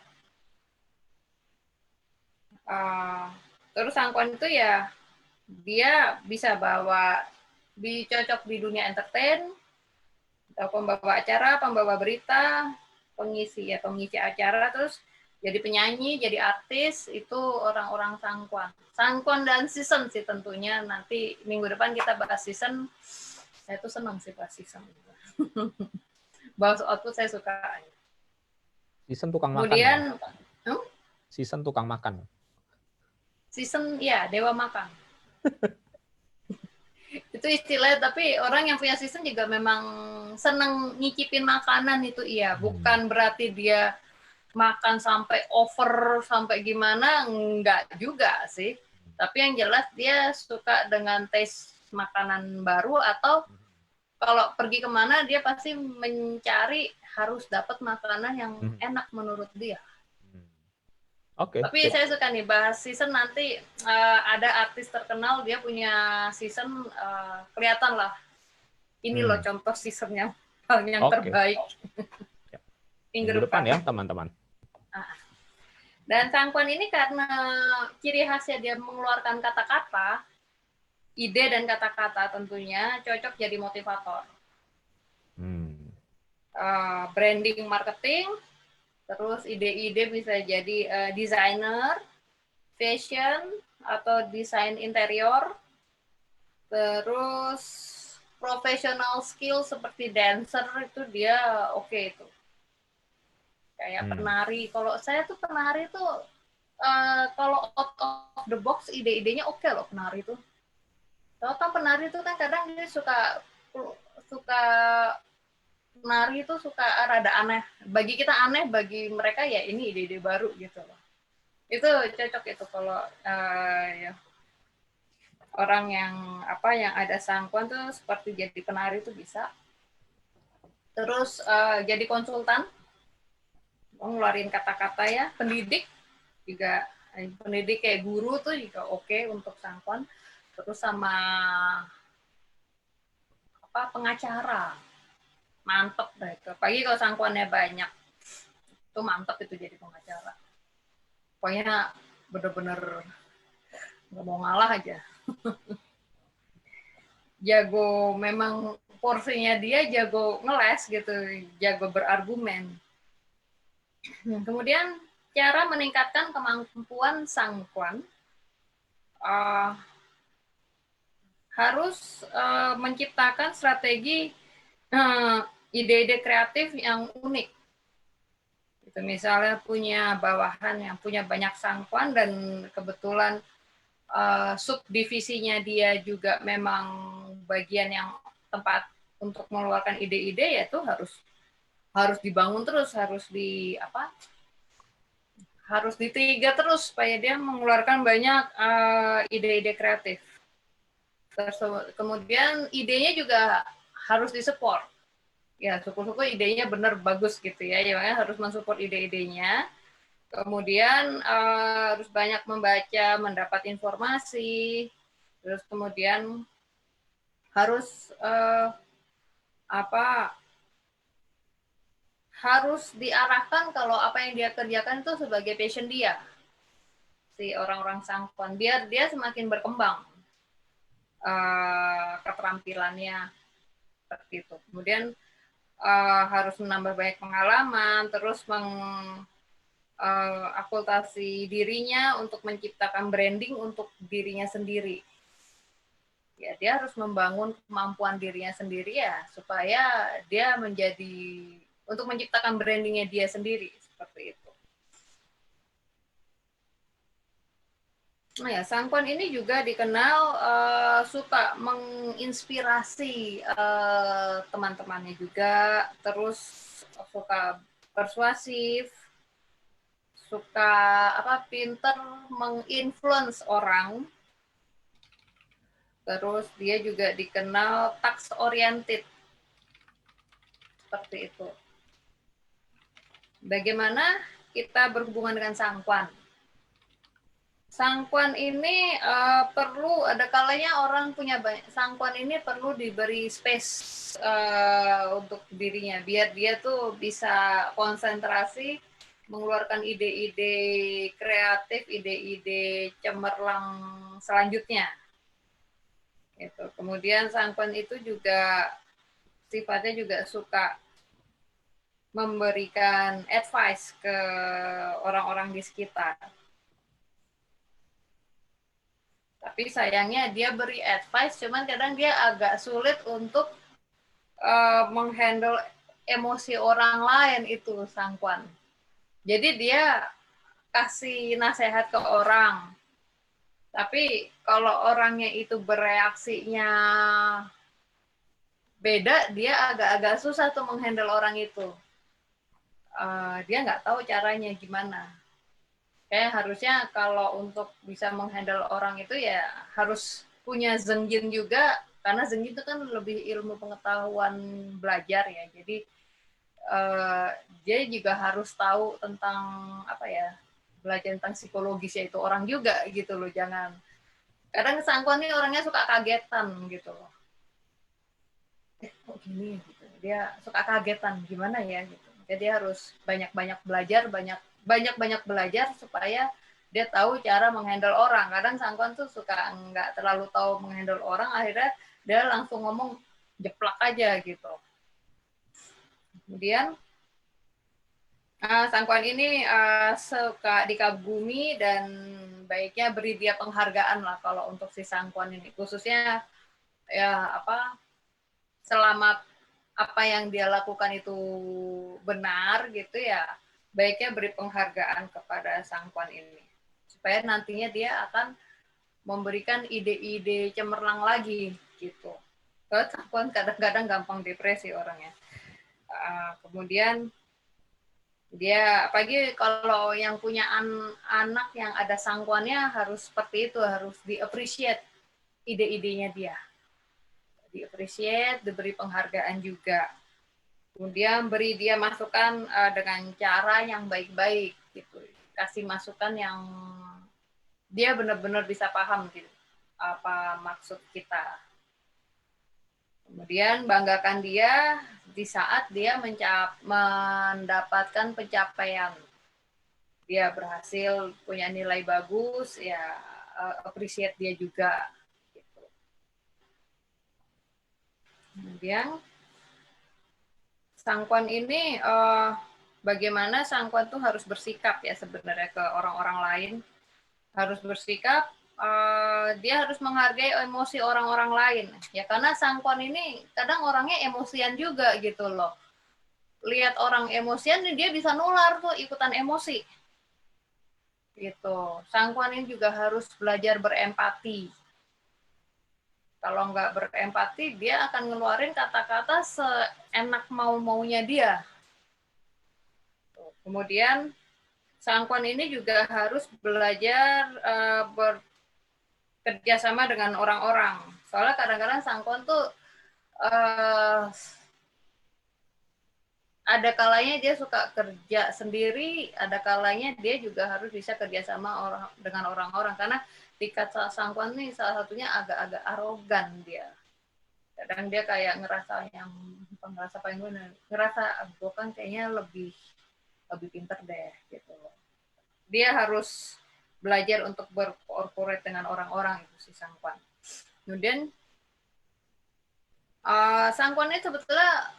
Terus Sangkwan itu ya dia bisa cocok di dunia entertain, atau pembawa acara, pembawa berita, pengisi acara, terus jadi penyanyi, jadi artis, itu orang-orang Sangkwan. Sangkwan dan season sih tentunya, nanti minggu depan kita bahas season. Saya tuh senang sih bahas season. Bahas output saya suka. Season tukang makan. Kemudian, Season tukang makan. Season, ya, dewa makan. Itu istilah, tapi orang yang punya season juga memang senang nyicipin makanan itu, iya. Bukan berarti dia makan sampai over, sampai gimana, enggak juga sih. Tapi yang jelas dia suka dengan taste makanan baru, atau kalau pergi kemana dia pasti mencari harus dapat makanan yang enak menurut dia. Oke. Tapi saya suka nih bahas season, nanti ada artis terkenal dia punya season, kelihatan lah. Ini loh contoh seasonnya yang terbaik. Minggu depan ya teman-teman. Dan Sangkwan ini karena ciri khasnya dia mengeluarkan kata-kata, ide dan kata-kata tentunya cocok jadi motivator. Branding, marketing, terus ide-ide bisa jadi desainer, fashion, atau desain interior, terus professional skill seperti dancer itu dia oke itu. Kayak penari, kalau saya tuh penari tuh kalau out of the box ide-idenya oke loh penari tuh. Kalau kan penari tuh kan kadang dia suka penari itu suka rada aneh. Bagi kita aneh, bagi mereka ya ini ide-ide baru gitu loh. Itu cocok itu kalau ya. orang yang yang ada sangkuan tuh seperti jadi penari tuh bisa. Terus jadi konsultan, ngeluarin kata-kata ya, pendidik juga, pendidik kayak guru tuh juga oke untuk sangkuan. Terus sama pengacara, mantep deh itu. Apalagi kalau sangkuannya banyak, itu mantep itu jadi pengacara. Pokoknya bener-bener nggak mau ngalah aja. Jago, memang porsinya dia jago ngeles gitu, jago berargumen. Kemudian cara meningkatkan kemampuan sangkuan, harus menciptakan strategi ide-ide kreatif yang unik. Gitu, misalnya punya bawahan yang punya banyak sangkuan dan kebetulan subdivisinya dia juga memang bagian yang tempat untuk mengeluarkan ide-ide, yaitu harus dibangun terus, harus di-trigger terus supaya dia mengeluarkan banyak ide-ide kreatif. Kemudian idenya juga harus disupport. Ya, syukur-syukur idenya benar bagus gitu ya. Ya, makanya harus mensupport ide-idenya. Kemudian harus banyak membaca, mendapat informasi. Terus kemudian harus harus diarahkan kalau apa yang dia kerjakan itu sebagai passion dia, si orang-orang sangkuan, biar dia semakin berkembang keterampilannya seperti itu. Kemudian harus menambah banyak pengalaman, terus akultasi dirinya untuk menciptakan branding untuk dirinya sendiri. Ya, dia harus membangun kemampuan dirinya sendiri ya, supaya dia untuk menciptakan brandingnya dia sendiri, seperti itu. Nah ya, sangkuan ini juga dikenal suka menginspirasi teman-temannya juga, terus suka persuasif, suka pinter menginfluence orang. Terus dia juga dikenal task oriented, seperti itu. Bagaimana kita berhubungan dengan sangkuan? Sangkuan ini perlu, ada kalanya orang punya banyak sangkuan ini perlu diberi space untuk dirinya, biar dia tuh bisa konsentrasi mengeluarkan ide-ide kreatif, ide-ide cemerlang selanjutnya. Gitu. Kemudian sangkuan itu juga sifatnya juga suka memberikan advice ke orang-orang di sekitar. Tapi sayangnya dia beri advice, cuman kadang dia agak sulit untuk menghandle emosi orang lain itu sangkuan. Jadi dia kasih nasihat ke orang, tapi kalau orangnya itu bereaksinya beda, dia agak-agak susah tuh menghandle orang itu. Dia nggak tahu caranya gimana. Kayak harusnya kalau untuk bisa menghandle orang itu ya harus punya zengjin juga, karena zengjin itu kan lebih ilmu pengetahuan belajar ya. Jadi dia juga harus tahu tentang belajar tentang psikologisnya itu orang juga gitu loh. Jangan, kadang sangkuan nih orangnya suka kagetan gitu loh. Kok gini gitu. Dia suka kagetan gimana ya gitu. Jadi harus banyak-banyak belajar supaya dia tahu cara menghandle orang. Kadang sangkuan tuh suka nggak terlalu tahu menghandle orang, akhirnya dia langsung ngomong jeplak aja gitu. Kemudian sangkuan ini suka dikagumi dan baiknya beri dia penghargaan lah kalau untuk si sangkuan ini, khususnya ya selama apa yang dia lakukan itu benar gitu ya, baiknya beri penghargaan kepada sangkuan ini supaya nantinya dia akan memberikan ide-ide cemerlang lagi gitu. Kalau sangkuan kadang-kadang gampang depresi orangnya. Kemudian dia, apalagi kalau yang punya anak yang ada sangkuannya, harus seperti itu, harus di-appreciate ide-idenya dia. Di-appreciate, diberi penghargaan juga. Kemudian beri dia masukan dengan cara yang baik-baik gitu. Kasih masukan yang dia benar-benar bisa paham gitu, apa maksud kita. Kemudian banggakan dia di saat dia mendapatkan pencapaian. Dia berhasil punya nilai bagus, ya appreciate dia juga. Gitu. Kemudian Sangkwan ini bagaimana Sangkwan tuh harus bersikap ya sebenarnya ke orang-orang lain. Harus bersikap, dia harus menghargai emosi orang-orang lain. Ya karena Sangkwan ini kadang orangnya emosian juga gitu loh. Lihat orang emosian, dia bisa nular tuh ikutan emosi. Gitu. Sangkwan ini juga harus belajar berempati. Kalau nggak berempati, dia akan ngeluarin kata-kata seenak mau-maunya dia. Kemudian Sangkwan ini juga harus belajar bekerja sama dengan orang-orang. Soalnya kadang-kadang Sangkwan tuh ada kalanya dia suka kerja sendiri, ada kalanya dia juga harus bisa kerja sama dengan orang-orang. Karena tingkat Sangkwan nih salah satunya agak-agak arogan dia. Kadang dia kayak ngerasa paling gue ngerasa gue kan kayaknya lebih pinter deh gitu. Dia harus belajar untuk berkorporate dengan orang-orang itu si Sangkwan. Kemudian Sangkwan ini sebetulnya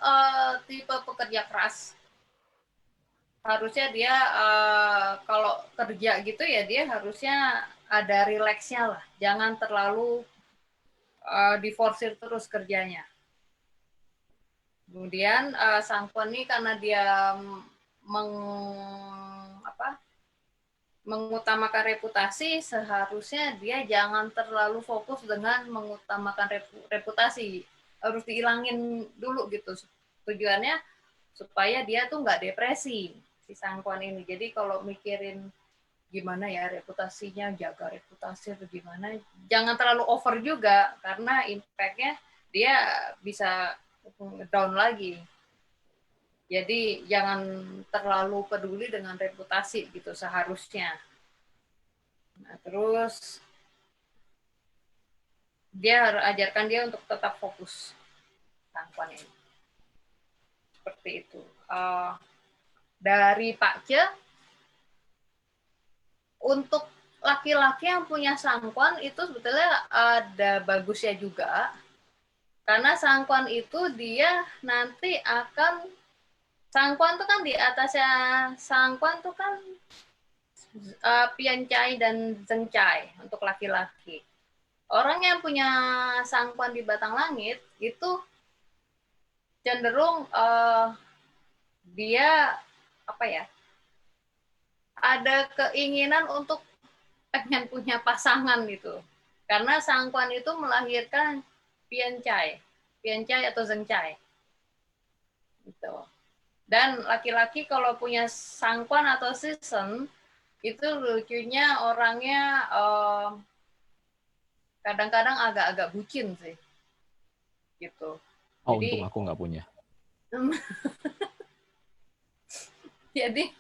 tipe pekerja keras. Harusnya dia kalau kerja gitu ya dia harusnya ada rileksnya lah. Jangan terlalu diforsir terus kerjanya. Kemudian Sangkwan ini karena dia mengutamakan reputasi, seharusnya dia jangan terlalu fokus dengan mengutamakan reputasi. Harus dihilangin dulu gitu. Tujuannya supaya dia tuh nggak depresi, si Sangkwan ini. Jadi kalau mikirin gimana ya reputasinya, jaga reputasi atau gimana, jangan terlalu over juga, karena impact-nya dia bisa down lagi. Jadi jangan terlalu peduli dengan reputasi gitu seharusnya. Nah, terus dia harus ajarkan dia untuk tetap fokus Sangkwan ini. Seperti itu. Dari Pak Ce, untuk laki-laki yang punya Sangkwan itu sebetulnya ada bagusnya juga. Karena Sangkwan itu dia nanti akan Sangkwan tuh kan di atasnya Sangkwan tuh kan Piancai dan Zengcai untuk laki-laki. Orang yang punya Sangkwan di batang langit itu cenderung dia ada keinginan untuk pengen punya pasangan gitu. Karena Sangkwan itu melahirkan Piancai atau Zengcai. Gitu. Dan laki-laki kalau punya Sangkwan atau Season, itu lucunya orangnya kadang-kadang agak-agak bucin sih. Gitu. Oh, Jadi, untung aku nggak punya. Jadi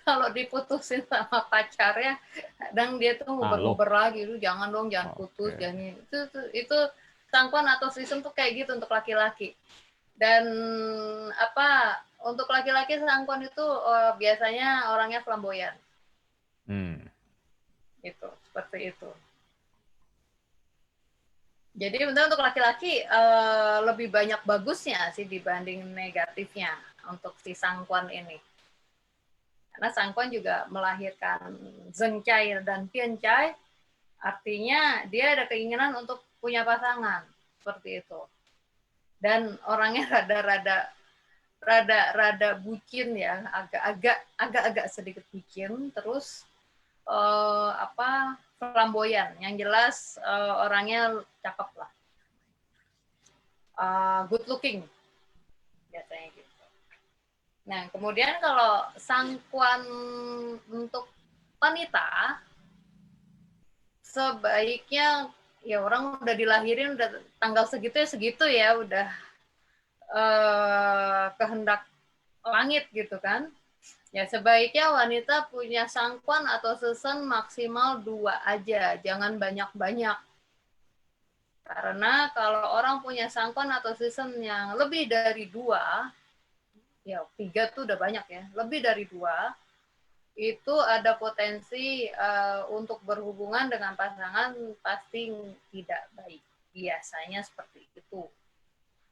kalau diputusin sama pacarnya, kadang dia tuh nguber-nguber lagi, lu jangan dong, jangan putus, jangan itu Sangkwan atau Season tuh kayak gitu untuk laki-laki. Dan untuk laki-laki Sangkwan itu biasanya orangnya flamboyan. Gitu, seperti itu. Jadi untuk laki-laki lebih banyak bagusnya sih dibanding negatifnya untuk si Sangkwan ini. Karena Sangkwan juga melahirkan Zengcai dan Piancai, artinya dia ada keinginan untuk punya pasangan, seperti itu. Dan orangnya rada bucin ya, agak-agak sedikit bucin, terus flamboyan. Yang jelas orangnya cakep lah, good looking biasanya gitu. Nah, kemudian kalau Sangkwan untuk wanita, sebaiknya ya orang udah dilahirin udah tanggal segitu ya udah kehendak langit gitu kan. Ya sebaiknya wanita punya sangkwan atau sesen maksimal 2 aja, jangan banyak-banyak. Karena kalau orang punya sangkwan atau sesen yang lebih dari 2, ya 3 tuh udah banyak ya, lebih dari 2, itu ada potensi untuk berhubungan dengan pasangan pasti tidak baik. Biasanya seperti itu.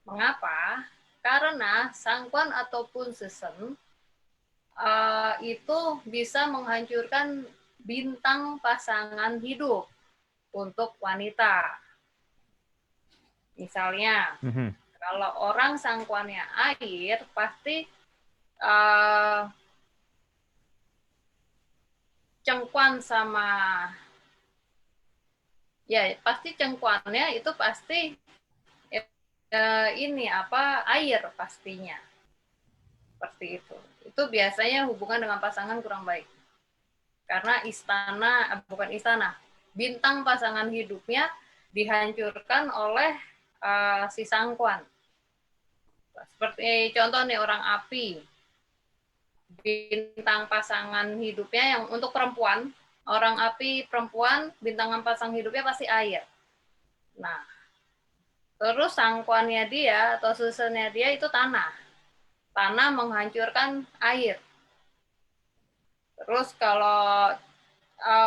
Mengapa? Karena sangkwan ataupun sesen itu bisa menghancurkan bintang pasangan hidup untuk wanita. Misalnya, kalau orang sangkwannya air, pasti cengkuan sama ya pasti cengkuannya itu pasti ini apa air pastinya. Seperti itu. Itu biasanya hubungan dengan pasangan kurang baik. Karena bukan istana, bintang pasangan hidupnya dihancurkan oleh si sangkwan. Seperti contoh nih orang api. Bintang pasangan hidupnya yang untuk perempuan, orang api perempuan, bintang pasang hidupnya pasti air. Nah, terus sangkwannya dia atau susunnya dia itu tanah. Tanah menghancurkan air. Terus kalau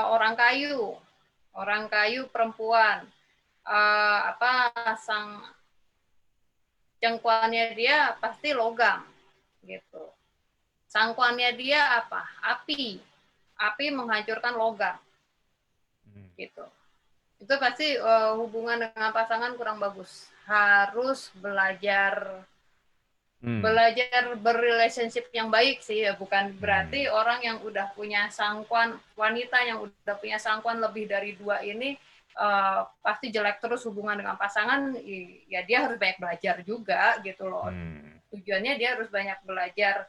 orang kayu perempuan, sang cengkuannya dia pasti logam, gitu. Sangkuannya dia apa? Api. Api menghancurkan logam, gitu. Itu pasti hubungan dengan pasangan kurang bagus. Harus belajar berrelationship yang baik sih ya, bukan berarti orang yang udah punya sangkuan, wanita yang udah punya sangkuan lebih dari 2 ini pasti jelek terus hubungan dengan pasangan. Ya dia harus banyak belajar juga gitu loh. Tujuannya dia harus banyak belajar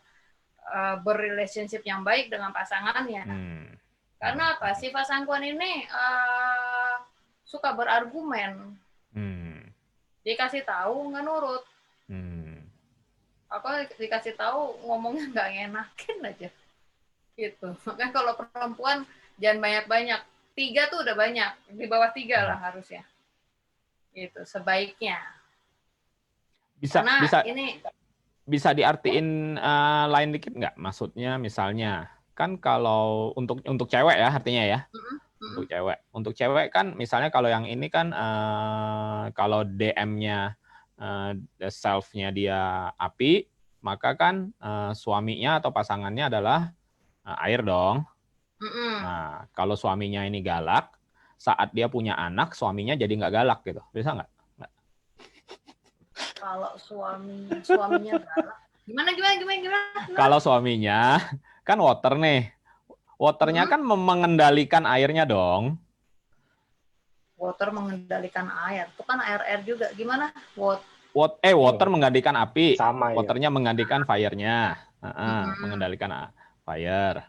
berrelationship yang baik dengan pasangannya. Karena apa? Sifat sangkuan ini suka berargumen. Dikasih tahu nggak nurut. Apa dikasih tahu ngomongnya nggak enakin aja gitu. Makanya kalau perempuan jangan banyak-banyak, 3 tuh udah banyak, di bawah 3 lah harusnya gitu sebaiknya. Bisa diartiin lain dikit nggak? Maksudnya misalnya kan kalau untuk cewek ya artinya ya. Untuk cewek kan misalnya kalau yang ini kan kalau DM-nya self-nya dia api, maka kan suaminya atau pasangannya adalah air dong. Nah, kalau suaminya ini galak, saat dia punya anak, suaminya jadi nggak galak gitu. Bisa nggak? Kalau suaminya galak, gimana? Kalau suaminya kan water nih. Waternya kan mengendalikan airnya dong. Water mengendalikan air. Itu kan air juga. Gimana? Water menggantikan api. Sama, ya. Waternya menggantikan fire-nya. Mengendalikan fire.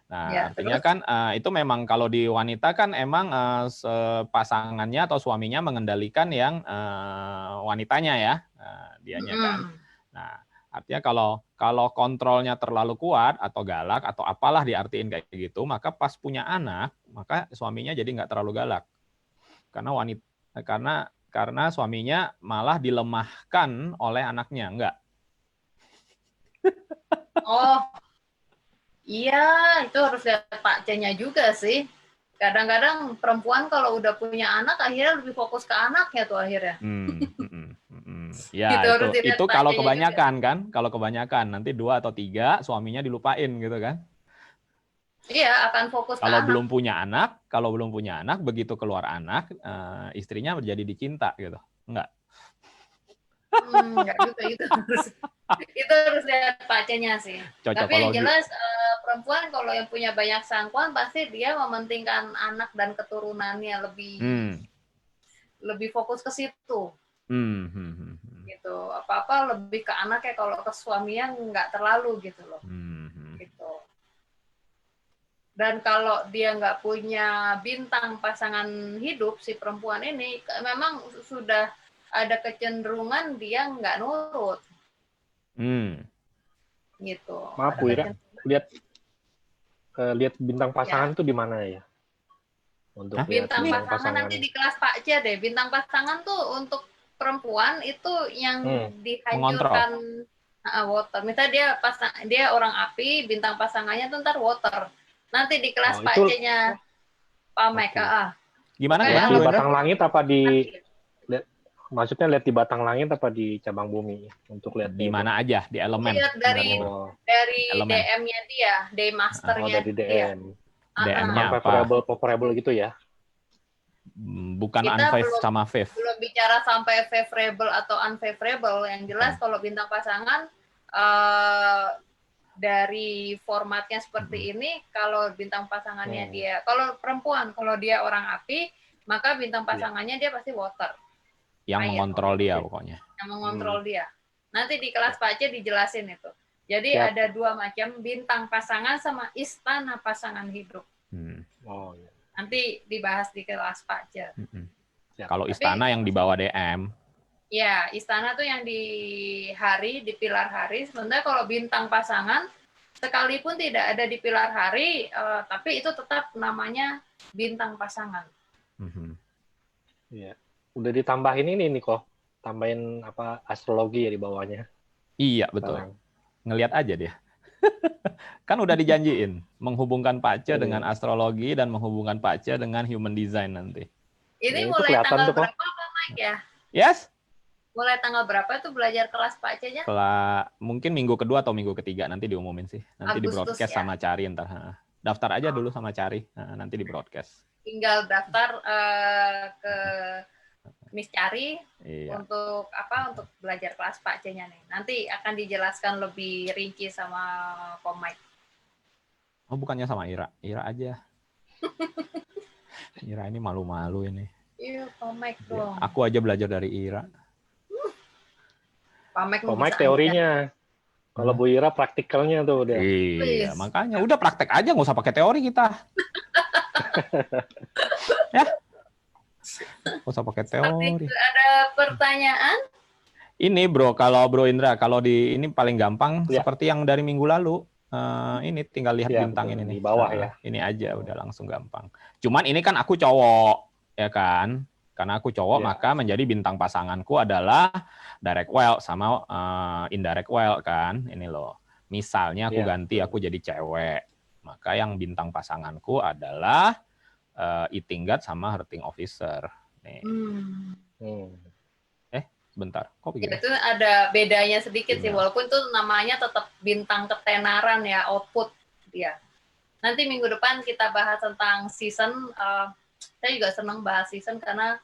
Nah, ya, artinya terus? Kan itu memang kalau di wanita kan emang pasangannya atau suaminya mengendalikan yang wanitanya ya. Dianya kan. Nah, artinya kalau kontrolnya terlalu kuat atau galak atau apalah diartiin kayak gitu, maka pas punya anak, maka suaminya jadi nggak terlalu galak. Karena suaminya malah dilemahkan oleh anaknya, enggak? Oh, iya, itu harus lihat Pak C-nya juga sih. Kadang-kadang perempuan kalau udah punya anak, akhirnya lebih fokus ke anaknya tuh akhirnya. Ya, itu kalau kebanyakan juga. Kan, kalau kebanyakan nanti 2 atau 3 suaminya dilupain gitu kan? Iya, akan fokus kalau belum punya anak, begitu keluar anak, istrinya menjadi dicinta gitu, enggak? Enggak juga, itu harus lihat pacenya sih. Tapi yang jelas perempuan kalau yang punya banyak sangkuan pasti dia mementingkan anak dan keturunannya lebih fokus ke situ. Gitu. Apa-apa lebih ke anaknya, kalau ke suaminya nggak terlalu gitu loh. Gitu. Dan kalau dia nggak punya bintang pasangan hidup, si perempuan ini memang sudah ada kecenderungan dia nggak nurut. Gitu. Maaf Ada Bu Ira, lihat bintang pasangan Ya. tuh di mana ya? Untuk lihat Bintang bintang pasangan nanti di kelas Pak C deh. Bintang pasangan tuh untuk perempuan itu yang dihancurkan water. Misalnya dia orang api, bintang pasangannya tuh ntar water. Nanti di kelas Pak C-nya Pak Mike. Gimana lihat ya? di batang langit apa di maksudnya lihat di batang langit apa di cabang bumi untuk lihat di mana aja di elemen. Lihat dari DM-nya dia, day masternya dari DM. dia. DM-nya apa? Favorable gitu ya. Bukan unfavorable sama fav. Belum bicara sampai favorable atau unfavorable. Yang jelas kalau bintang pasangan dari formatnya seperti ini, kalau bintang pasangannya dia, kalau perempuan, kalau dia orang api, maka bintang pasangannya dia pasti water. Yang mengontrol dia pokoknya. Yang mengontrol dia. Nanti di kelas Pak C dijelasin itu. Jadi ada dua macam, bintang pasangan sama istana pasangan hidup. Nanti dibahas di kelas Pak C. Kalau istana yang di bawah DM. Ya, istana tuh yang di hari, di pilar hari. Sebenarnya kalau bintang pasangan, sekalipun tidak ada di pilar hari, tapi itu tetap namanya bintang pasangan. Iya. Udah ditambahin ini nih kok. Tambahin apa astrologi ya di bawahnya. Iya, betul. Ngelihat aja dia. Kan udah dijanjiin. Menghubungkan Pak C dengan astrologi dan menghubungkan Pak C dengan human design nanti. Ini mulai tanggal berapa Pak Mike ya? Yes. Mulai tanggal berapa itu belajar kelas Pak C-nya? Mungkin minggu kedua atau minggu ketiga nanti diumumin sih. Nanti di broadcast ya? Sama Cari ntar. Daftar aja dulu sama Cari. Nanti di broadcast. Tinggal daftar ke Miss Cari untuk apa? Untuk belajar kelas Pak C-nya nih. Nanti akan dijelaskan lebih rinci sama Ko Mike. Oh, bukannya sama Ira. Ira aja. Ira ini malu-malu ini. Iya, Ko Mike dong. Aku aja belajar dari Ira. Pak Mike teorinya. Kalau Bu Ira praktikalnya tuh udah. Iya, makanya udah praktek aja, nggak usah pakai teori kita. Ya, nggak usah pakai teori. Ada pertanyaan? Ini Bro, kalau Bro Indra, kalau di ini paling gampang seperti yang dari minggu lalu. Ini tinggal lihat bintang ini nih. Di bawah ya. Ini aja udah langsung gampang. Cuman ini kan aku cowok, ya kan? Karena aku cowok, maka menjadi bintang pasanganku adalah direct well sama indirect well kan. Ini loh. Misalnya aku ganti, aku jadi cewek. Maka yang bintang pasanganku adalah eating god sama hurting officer. Nih. Sebentar. Kok begini? Itu ada bedanya sedikit sih, walaupun itu namanya tetap bintang ketenaran ya, output dia. Nanti minggu depan kita bahas tentang season. Saya juga senang bahas season karena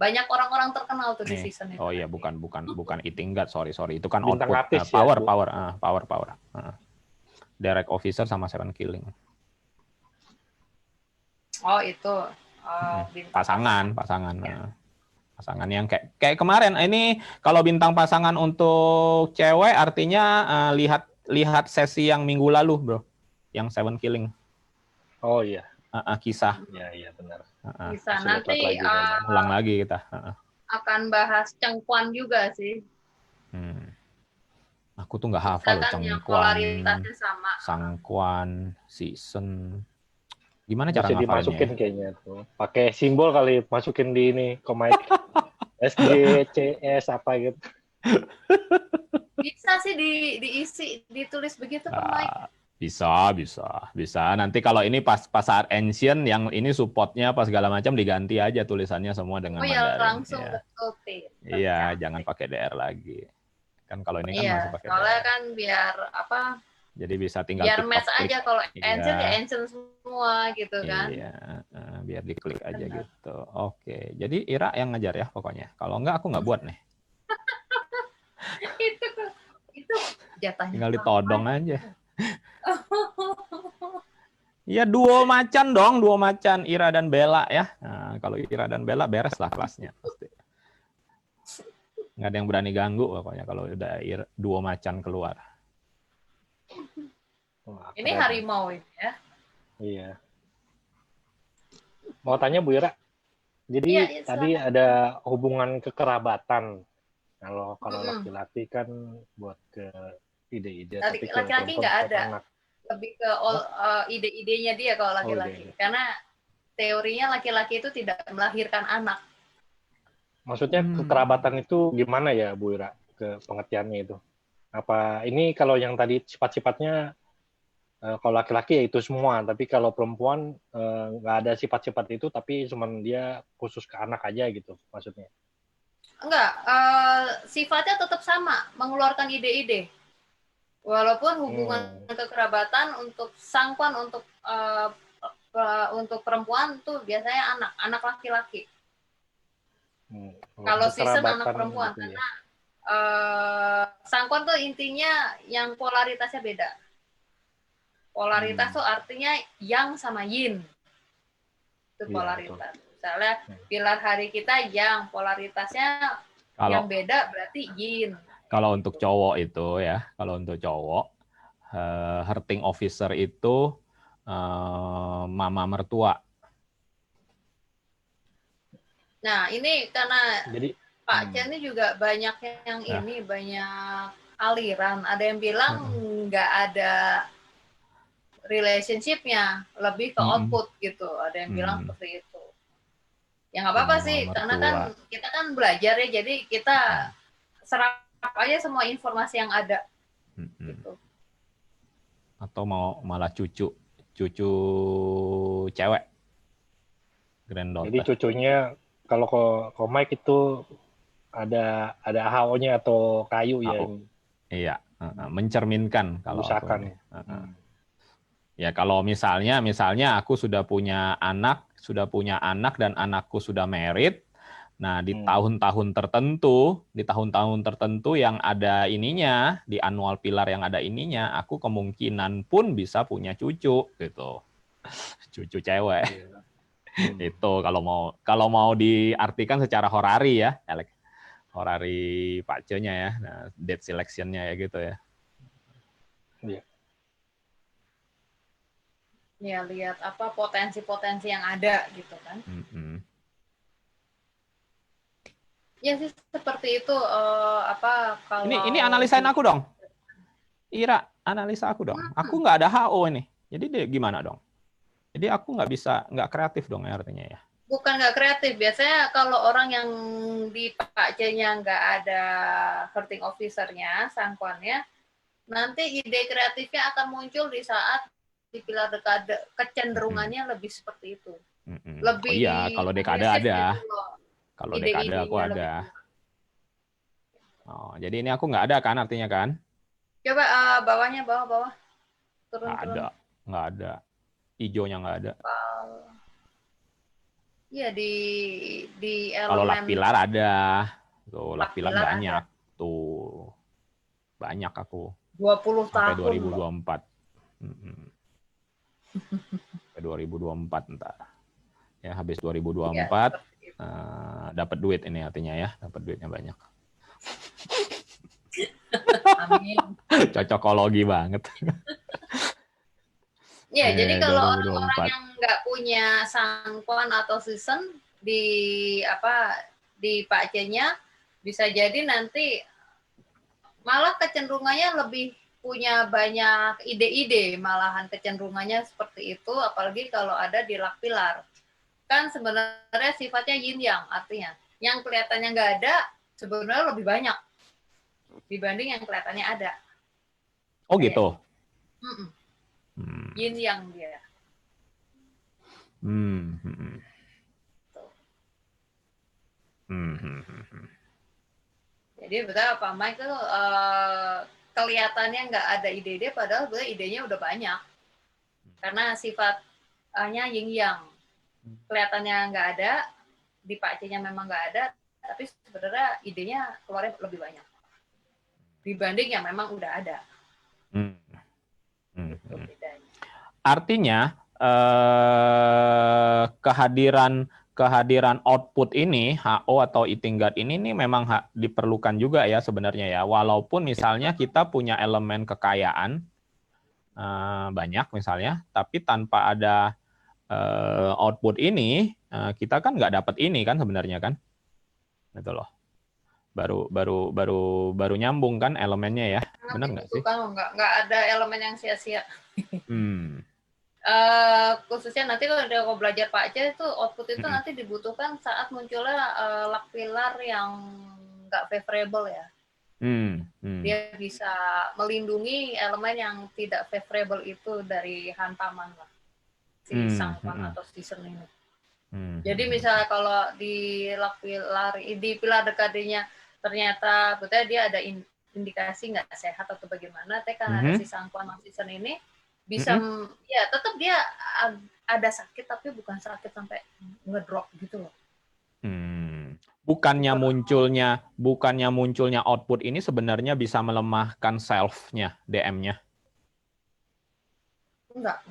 banyak orang-orang terkenal tuh di season itu. Oh iya, bukan eating god, sorry. Itu kan bintang output, power. Direct officer sama seven killing. Oh itu pasangan. Pasangan yang kayak kemarin. Ini kalau bintang pasangan untuk cewek artinya lihat sesi yang minggu lalu, Bro. Yang seven killing. Oh iya. Kisah. Iya benar. Kisah nanti ulang lagi kita. Akan bahas cengkuan juga sih. Aku tuh nggak hafal cengkuan, sangkuan, season. Gimana cara ngafalnya? Dimasukin kayaknya tuh. Pakai simbol kali, masukin di ini komik. SG, CS apa gitu. Bisa sih diisi, ditulis begitu komik. Bisa. Nanti kalau ini pas saat ancient yang ini supportnya pas segala macam diganti aja tulisannya semua dengan Mandarin. Langsung betul. Iya, jangan pakai DR lagi. Kan kalau ini kan masih pakai DR. Soalnya kan biar apa? Jadi bisa tinggal biar match aja, kalau ancient ya ancient semua gitu kan. Iya, biar diklik aja gitu. Oke, jadi Ira yang ngajar ya pokoknya. Kalau enggak aku nggak buat nih. itu jatahnya. Tinggal ditodong aja. Iya, duo macan Ira dan Bella ya. Nah, kalau Ira dan Bella beres lah kelasnya pasti. Nggak ada yang berani ganggu pokoknya kalau udah duo macan keluar. Ini harimau ini ya. Iya. Mau tanya Bu Ira, jadi Iya, iya, tadi silakan. ada hubungan kekerabatan. Kalau Mm-mm. laki-laki kan buat ke ide-ide, Tadi tapi ke laki-laki perempuan nggak buat ada, anak. lebih ke ide-idenya dia kalau laki-laki. ide-ide. Karena teorinya laki-laki itu tidak melahirkan anak. Maksudnya Hmm. kekerabatan itu gimana ya Bu Ira, ke pengertiannya itu? Apa ini kalau yang tadi sifat-sifatnya kalau laki-laki ya itu semua, tapi kalau perempuan nggak ada sifat-sifat itu, tapi cuman dia khusus ke anak aja gitu maksudnya. Enggak, sifatnya tetap sama, mengeluarkan ide-ide. Walaupun hubungan kekerabatan untuk sangkwan untuk perempuan tuh biasanya anak laki-laki. Kalau season anak perempuan, gitu ya. karena sangkwan tuh intinya yang polaritasnya beda. Polaritas tuh artinya yang sama yin. Itu Iya, polaritas. Misalnya pilar hari kita yang polaritasnya Kalau yang beda berarti yin. kalau untuk cowok itu ya, kalau untuk cowok hurting officer itu mama mertua. Nah, ini karena Jadi Pak Chen ini juga banyak yang ini, banyak aliran. Ada yang bilang nggak ada relationship-nya, lebih ke output gitu. Ada yang bilang seperti itu. Ya nggak apa-apa Mama sih, karena kan mertua. kita kan belajar ya, jadi kita serap aja semua informasi yang ada. Gitu. Atau mau malah cucu cewek, granddaughter. Jadi cucunya kalau ke Mike itu ada HO-nya atau kayu ya. Iya, mencerminkan kalau aku Usahakan. ini. Ya kalau misalnya aku sudah punya anak dan anakku sudah married. Nah, di tahun-tahun tertentu yang ada ininya, di annual pilar yang ada ininya, aku kemungkinan pun bisa punya cucu gitu. Cucu cewek. Itu kalau mau diartikan secara horari ya, horari Pak Ce-nya ya. Nah, date selection-nya ya gitu ya. Iya. Ya, lihat apa potensi-potensi yang ada gitu kan. Ya sih seperti itu kalau ini analisain aku dong. Ira, analisa aku dong. Aku nggak ada HO ini. Jadi dia gimana dong? Jadi aku nggak kreatif dong ya artinya ya. Bukan nggak kreatif. Biasanya kalau orang yang di Pak C-nya nggak ada hurting officer-nya, sangkwannya, nanti ide kreatifnya akan muncul di saat di pilar dekade, kecenderungannya lebih seperti itu. Lebih iya, kalau dekade ada. Gitu. Kalau dekade aku ada. Oh, jadi ini aku nggak ada kan artinya kan? Coba bawahnya, bawah. Turun. Nggak ada. Ijonya nggak ada. Iya, di elemen. Kalau lak pilar ada. Tuh, lak pilar banyak. Ada. Tuh. Banyak aku. 20 sampai tahun. 2024. Sampai 2024 entar. Ya, habis 2024 dapat duit ini artinya ya, dapat duitnya banyak. Amin. Cocokologi banget. Ya, jadi kalau orang-orang 2024. yang nggak punya sangkwan atau season di Pak C-nya, bisa jadi nanti malah kecenderungannya lebih punya banyak ide-ide, malahan kecenderungannya seperti itu, apalagi kalau ada di lak pilar. Kan sebenarnya sifatnya yin yang, artinya yang kelihatannya nggak ada sebenarnya lebih banyak dibanding yang kelihatannya ada. Oh gitu. Yin yang dia. Jadi betul Pak Michael kelihatannya nggak ada ide-ide, padahal sebenarnya idenya udah banyak. Karena sifatnya yin yang. Kelihatannya nggak ada, di Pak C-nya memang nggak ada, tapi sebenarnya idenya keluarnya lebih banyak dibanding yang memang udah ada. Itu bedanya. Artinya kehadiran output ini, HO atau eating gut ini memang diperlukan juga ya sebenarnya ya. Walaupun misalnya kita punya elemen kekayaan, banyak misalnya, tapi tanpa ada output ini, kita kan nggak dapat ini kan sebenarnya kan, gitu loh. Baru nyambung kan elemennya ya, benar nggak sih? Kan nggak ada elemen yang sia-sia. Khususnya nanti kalau dia belajar Pak Aceh itu output itu nanti dibutuhkan saat munculnya luck pilar yang nggak favorable ya. Dia bisa melindungi elemen yang tidak favorable itu dari hantaman lah si sangkwan atau season ini. Jadi misalnya kalau di luck pilar, di pilar dekadenya ternyata betulnya dia ada indikasi nggak sehat atau bagaimana, karena ada si sangkwan season ini bisa ya tetap dia ada sakit tapi bukan sakit sampai ngedrop gitu loh. Bukannya munculnya output ini sebenarnya bisa melemahkan self-nya, DM-nya. Enggak.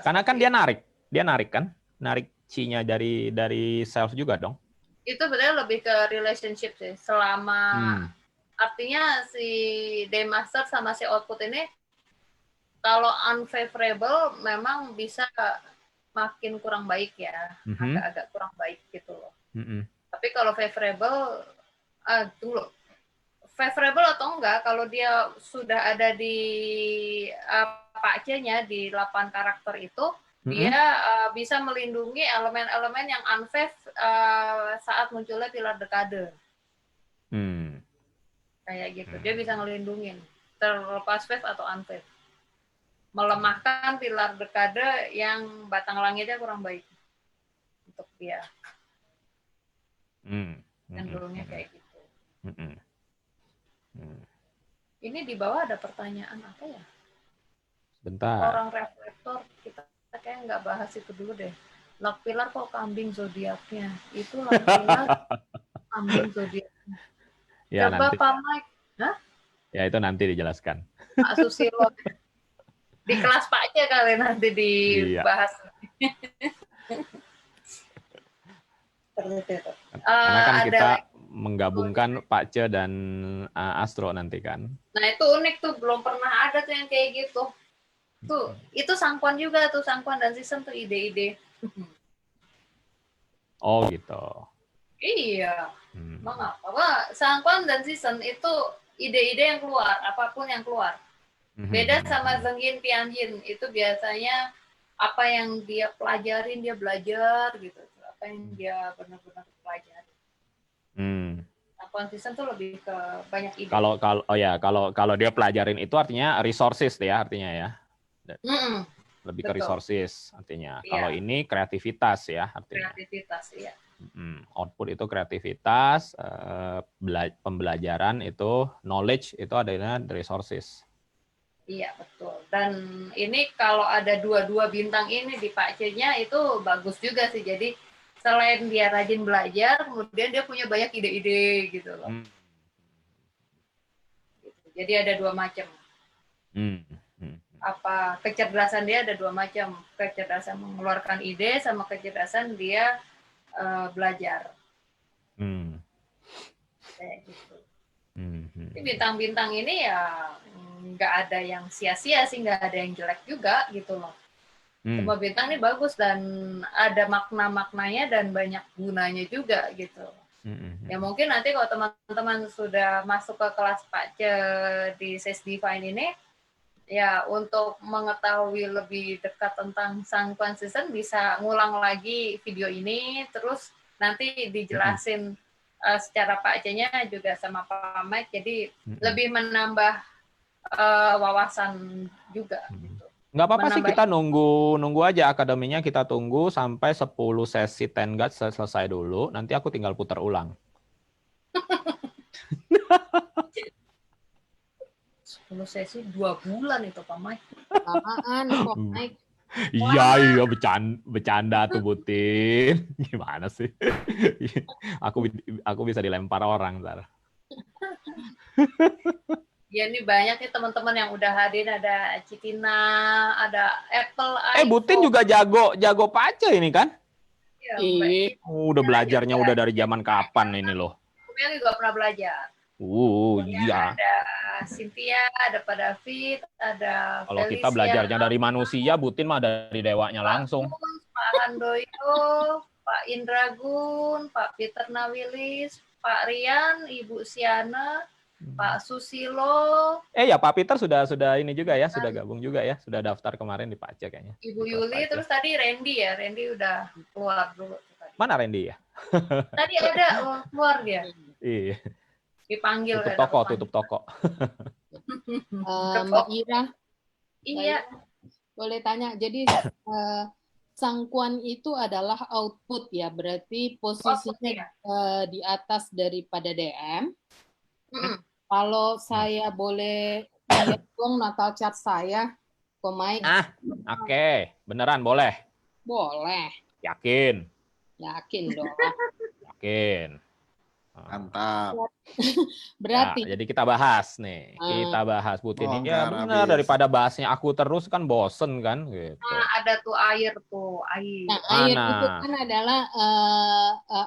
Karena kan dia narik kan, narik chi-nya dari self juga dong. Itu sebenarnya lebih ke relationship sih. Selama artinya si Day Master sama si output ini kalau unfavorable memang bisa makin kurang baik ya, agak-agak kurang baik gitu loh. Tapi kalau favorable, favorable atau enggak, kalau dia sudah ada di Pak C-nya di 8 karakter itu, dia bisa melindungi elemen-elemen yang unfav saat munculnya pilar dekade. Kayak gitu, dia bisa ngelindungin, terlepas fav atau unfav. Melemahkan pilar dekade yang batang langitnya kurang baik untuk dia. Cenderungnya kayak gitu. Ini di bawah ada pertanyaan apa ya? Bentar. Orang reflektor kita kayak nggak bahas itu dulu deh. Luck pilar kok kambing zodiaknya? Itu luck pilar kambing zodiaknya. Ya, Coba nanti. Pak Mike, Ya itu nanti dijelaskan. Pak Susilo di kelas Pak aja kali nanti dibahas. Karena kan kita menggabungkan Pak Ce dan Astro nanti kan. Nah itu unik tuh, belum pernah ada tuh yang kayak gitu. Tuh, itu sangkuan juga tuh, sangkuan dan season tuh ide-ide. Oh gitu. Iya. Mengapa? Sangkuan dan season itu ide-ide yang keluar, apapun yang keluar. Beda sama Zengin Tianjin, itu biasanya apa yang dia pelajarin, dia belajar gitu. Apa yang dia benar-benar pelajari. Season tuh lebih ke banyak ide. Kalau dia pelajarin itu artinya resources ya artinya ya. Lebih ke resources artinya. Iya. Kalau ini kreativitas ya artinya. Kreativitas ya. Output itu kreativitas, pembelajaran itu knowledge itu adalah resources. Iya betul. Dan ini kalau ada dua bintang ini di Pak C-nya itu bagus juga sih. Jadi selain dia rajin belajar, kemudian dia punya banyak ide-ide gitu loh. Jadi ada dua macam. Apa kecerdasan dia ada dua macam, kecerdasan mengeluarkan ide sama kecerdasan dia belajar. Kayak gitu. Jadi bintang-bintang ini ya nggak ada yang sia-sia sih, nggak ada yang jelek juga gitu loh. Semua bintang ini bagus dan ada makna-maknanya dan banyak gunanya juga gitu. Ya mungkin nanti kalau teman-teman sudah masuk ke kelas Pak Ce di SES Divine ini, ya untuk mengetahui lebih dekat tentang Sangkuan Season bisa ngulang lagi video ini, terus nanti dijelasin secara Pak Ce-nya juga sama Pak Mike, jadi lebih menambah wawasan juga. Gitu. Nggak apa-apa sih, kita nunggu aja akademinya, kita tunggu sampai 10 sesi Ten Guts selesai dulu, nanti aku tinggal putar ulang. 10 sesi 2 bulan itu Pak Mike. Lamaan Pak Mike. Iya, bercanda tuh Butin. Gimana sih? Aku bisa dilempar orang ntar. Ya ini banyak nih teman-teman yang udah hadir, ada Citina, ada Apple, iPhone. Butin juga jago pace ini kan? Iya, udah belajarnya udah dari zaman kapan ini loh. Meli juga pernah belajar. Iya. Ada Pak Cynthia, ada Pak David, ada Kalau kita Felicia, belajarnya dari manusia, Butin mah dari dewanya langsung. Gun, Pak Handoyo, Pak Indragun, Pak Peter Nawilis, Pak Rian, Ibu Siana, Pak Susilo, Ya Pak Peter sudah ini juga ya, sudah gabung juga ya, sudah daftar kemarin di Pace kayaknya. Ibu Di kelas Yuli, Pace. terus tadi Randy ya, Randy udah keluar dulu. Mana Randy ya? Tadi ada keluar dia, Iya. dipanggil. Tutup kan, toko, dipanggil. tutup toko. Mbak Ira, Iya, boleh tanya. Jadi sangkuan itu adalah output ya, berarti posisinya di atas daripada DM. mm-mm. Kalau saya boleh lihat dong natal chart saya, pemain Oke, beneran boleh. boleh, Yakin, yakin dong. yakin. Mantap. Berarti Ya, jadi kita bahas nih, kita bahas Butin. Oh, Ya nggak benar, habis. daripada bahasnya aku terus kan bosen kan gitu. Nah, ada tuh air tuh, air. nah, air Mana? itu kan adalah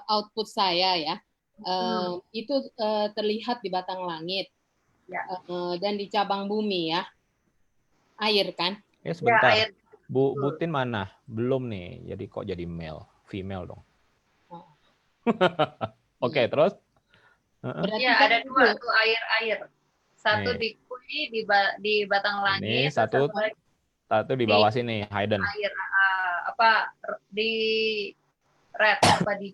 output saya ya. Itu terlihat di batang langit Ya. dan di cabang bumi ya. Air kan? Ya sebentar. air. Butin mana? Belum nih. Jadi kok jadi female dong. Oh. Oke, terus? Berarti Ya, kan ada itu, dua tuh air. Satu Nih. di kui, di batang langit, Ini satu lagi satu di bawah sini, Hayden. air. Di red apa di?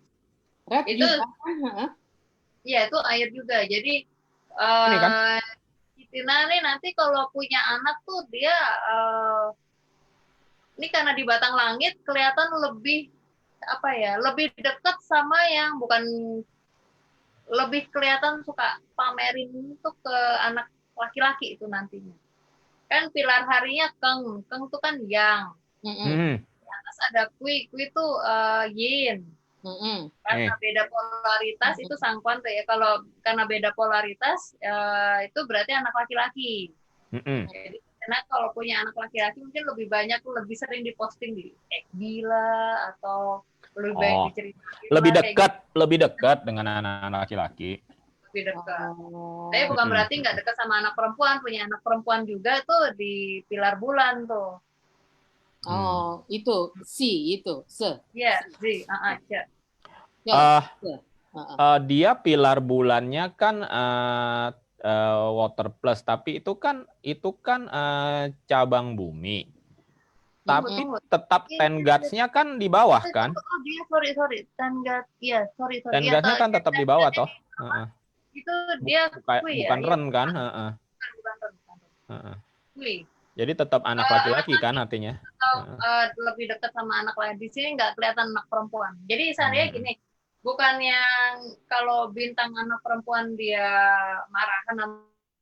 red Itu juga kan? Heeh. ya itu air juga. Jadi Ini kan? Tina nih nanti kalau punya anak tuh dia ini karena di batang langit kelihatan lebih lebih dekat sama yang bukan, lebih kelihatan suka pamerin untuk ke anak laki-laki itu nantinya. Kan pilar harinya Keng tuh kan yang. Mm-mm. Di atas ada Kui tuh Yin. Mm-mm. Karena beda polaritas itu sangkuan tuh ya. Kalau karena beda polaritas itu berarti anak laki-laki. Jadi karena kalau punya anak laki-laki mungkin lebih banyak, lebih sering diposting di Ekbila atau lebih banyak diceritain. Lebih dekat dengan anak-anak laki-laki. Lebih dekat. Oh. Tapi bukan berarti nggak dekat sama anak perempuan, punya anak perempuan juga tuh di pilar bulan tuh. Oh, itu si itu se. Iya, ya. Ya. Dia pilar bulannya kan water plus, tapi itu kan cabang bumi. Tapi tetap ten guards-nya kan di bawah kan? Oh dia sorry ten guard, iya sorry. Ten guards-nya kan tetap di bawah toh. Itu dia kui ya. Bukan ren kan? Bukan ren. Kui. Jadi tetap anak laki-laki kan artinya? Atau lebih dekat sama anak lain. Di sini nggak kelihatan anak perempuan. Jadi seandainya gini, bukan yang kalau bintang anak perempuan dia marahan sama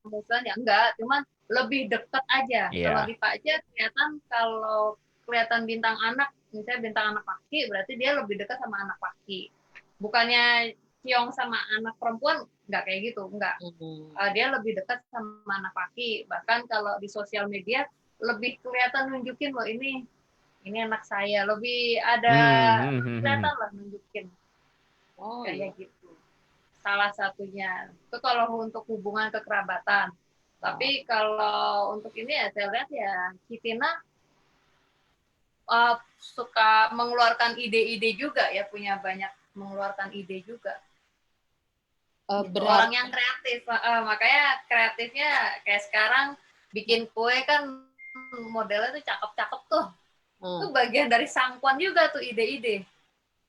musuhan ya enggak, cuman lebih dekat aja. Iya. Kalau di Pace kelihatan, kalau kelihatan bintang anak, misalnya bintang anak laki, berarti dia lebih dekat sama anak laki. Bukannya ciong sama anak perempuan, enggak kayak gitu, enggak. Dia lebih dekat sama anak laki. Bahkan kalau di sosial media lebih kelihatan nunjukin loh ini anak saya, lebih ada kelihatan lah nunjukin. Oh, kayak gitu. Salah satunya itu kalau untuk hubungan kekerabatan. Tapi kalau untuk ini ya saya lihat ya Kitina suka mengeluarkan ide-ide juga ya, punya banyak mengeluarkan ide juga. Orang yang kreatif, makanya kreatifnya kayak sekarang bikin kue kan modelnya tuh cakep-cakep tuh. Itu bagian dari sangkuan juga tuh ide-ide.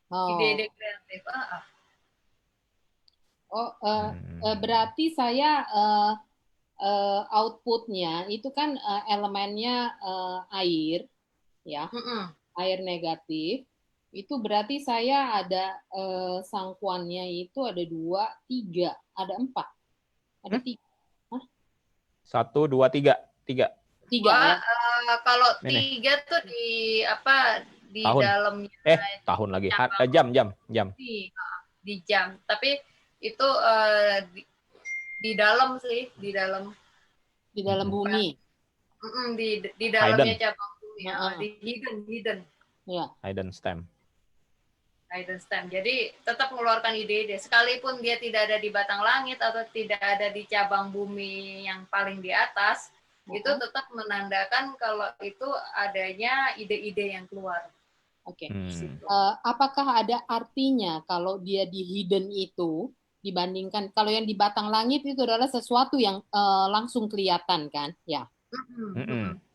Ide-ide kreatif. Berarti saya outputnya itu kan elemennya air, ya, air negatif. Itu berarti saya ada sangkuannya itu ada 2, 3, ada 4, ada 3. 1, 2, 3, 3. 3 ya. Kalau 3 tuh di tahun. dalamnya. Tahun lagi. Jam. Di jam. Tapi itu di dalam sih, di dalam bumi. Di dalamnya cabang bumi, di hidden. Ya. Hidden stem. hidden stem. Jadi tetap mengeluarkan ide-ide. Sekalipun dia tidak ada di batang langit atau tidak ada di cabang bumi yang paling di atas, itu tetap menandakan kalau itu adanya ide-ide yang keluar. Oke. Apakah ada artinya kalau dia di hidden itu dibandingkan kalau yang di batang langit itu adalah sesuatu yang langsung kelihatan kan? Ya.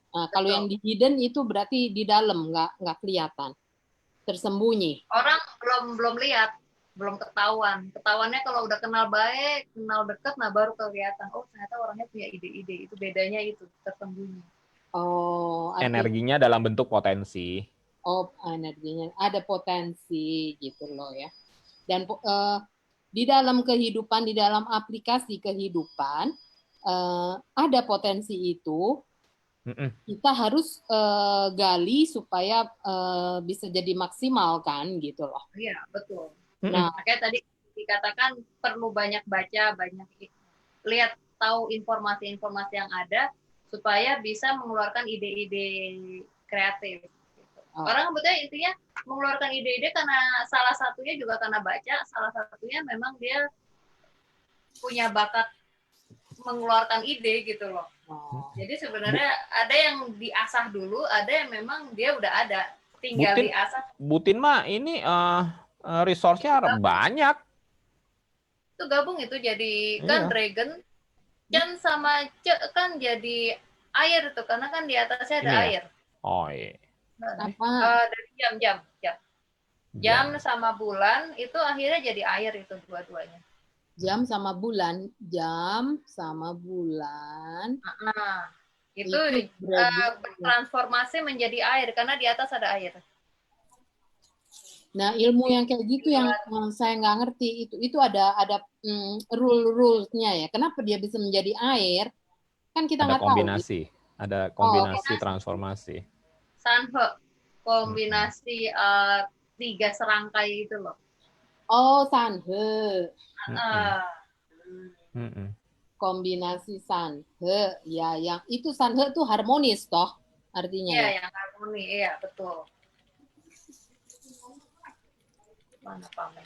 Nah, kalau yang di hidden itu berarti di dalam nggak kelihatan, tersembunyi. Orang belum lihat, belum ketahuan. Ketahuannya kalau udah kenal baik, kenal dekat, nah baru kelihatan. Oh ternyata orangnya punya ide-ide. Itu bedanya itu tersembunyi. Oh. Energinya dalam bentuk potensi. Oh, energinya ada potensi gitu loh ya. Dan di dalam kehidupan, di dalam aplikasi kehidupan ada potensi itu. Kita harus gali supaya bisa jadi maksimal kan gitu loh. Iya betul. Nah, makanya tadi dikatakan perlu banyak baca, banyak lihat, tahu informasi-informasi yang ada supaya bisa mengeluarkan ide-ide kreatif. Gitu. Orang sebetulnya intinya mengeluarkan ide-ide karena salah satunya juga karena baca, salah satunya memang dia punya bakat mengeluarkan ide gitu loh. Jadi sebenarnya ada yang diasah dulu, ada yang memang dia udah ada, tinggal diasah. Butin mah ini resource-nya banyak. Itu gabung itu jadi kan dragon, Can sama Ce kan jadi air itu karena kan di atasnya ada air. Oh iya. Dari jam sama bulan itu akhirnya jadi air itu dua-duanya. Jam sama bulan. Itu bertransformasi menjadi air karena di atas ada air. Nah, ilmu yang kayak gitu yang saya nggak ngerti itu ada rule-rule-nya ya. Kenapa dia bisa menjadi air? Kan kita nggak tahu. Ada kombinasi transformasi. Sanhe, kombinasi 3 serangkai itu loh. Oh, sanhe. Kombinasi sanhe, ya, yang itu sanhe tuh harmonis toh artinya. Iya, ya? yang harmoni, iya betul. Mana pamit?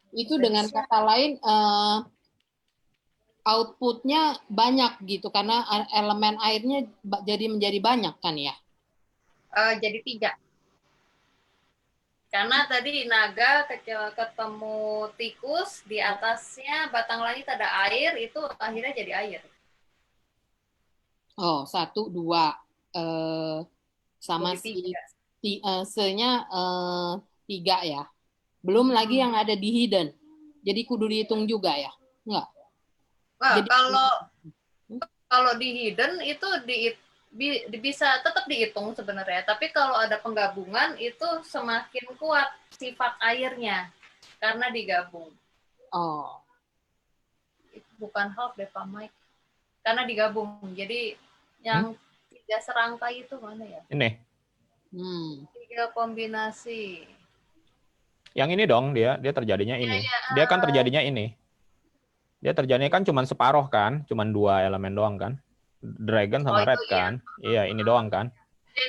Itu dengan kata lain outputnya banyak gitu karena elemen airnya jadi menjadi banyak kan ya? Jadi 3. Karena tadi naga ketemu tikus, di atasnya batang langit ada air, itu akhirnya jadi air. Oh, 1, 2. Sama se-nya 3 ya. Belum lagi yang ada di hidden. Jadi kudu dihitung juga ya? Enggak? Wah, jadi, kalau di hidden itu bisa tetap dihitung sebenarnya, tapi kalau ada penggabungan itu semakin kuat sifat airnya karena digabung. Oh, bukan half deh Pak Mike, karena digabung. Jadi yang 3 serangkai itu mana ya? Ini. 3 kombinasi. Yang ini dong dia terjadinya ini. Dia kan terjadinya ini. Dia terjadinya kan cuma separoh kan, cuma 2 elemen doang kan. Dragon sama red kan. Iya, ini doang kan.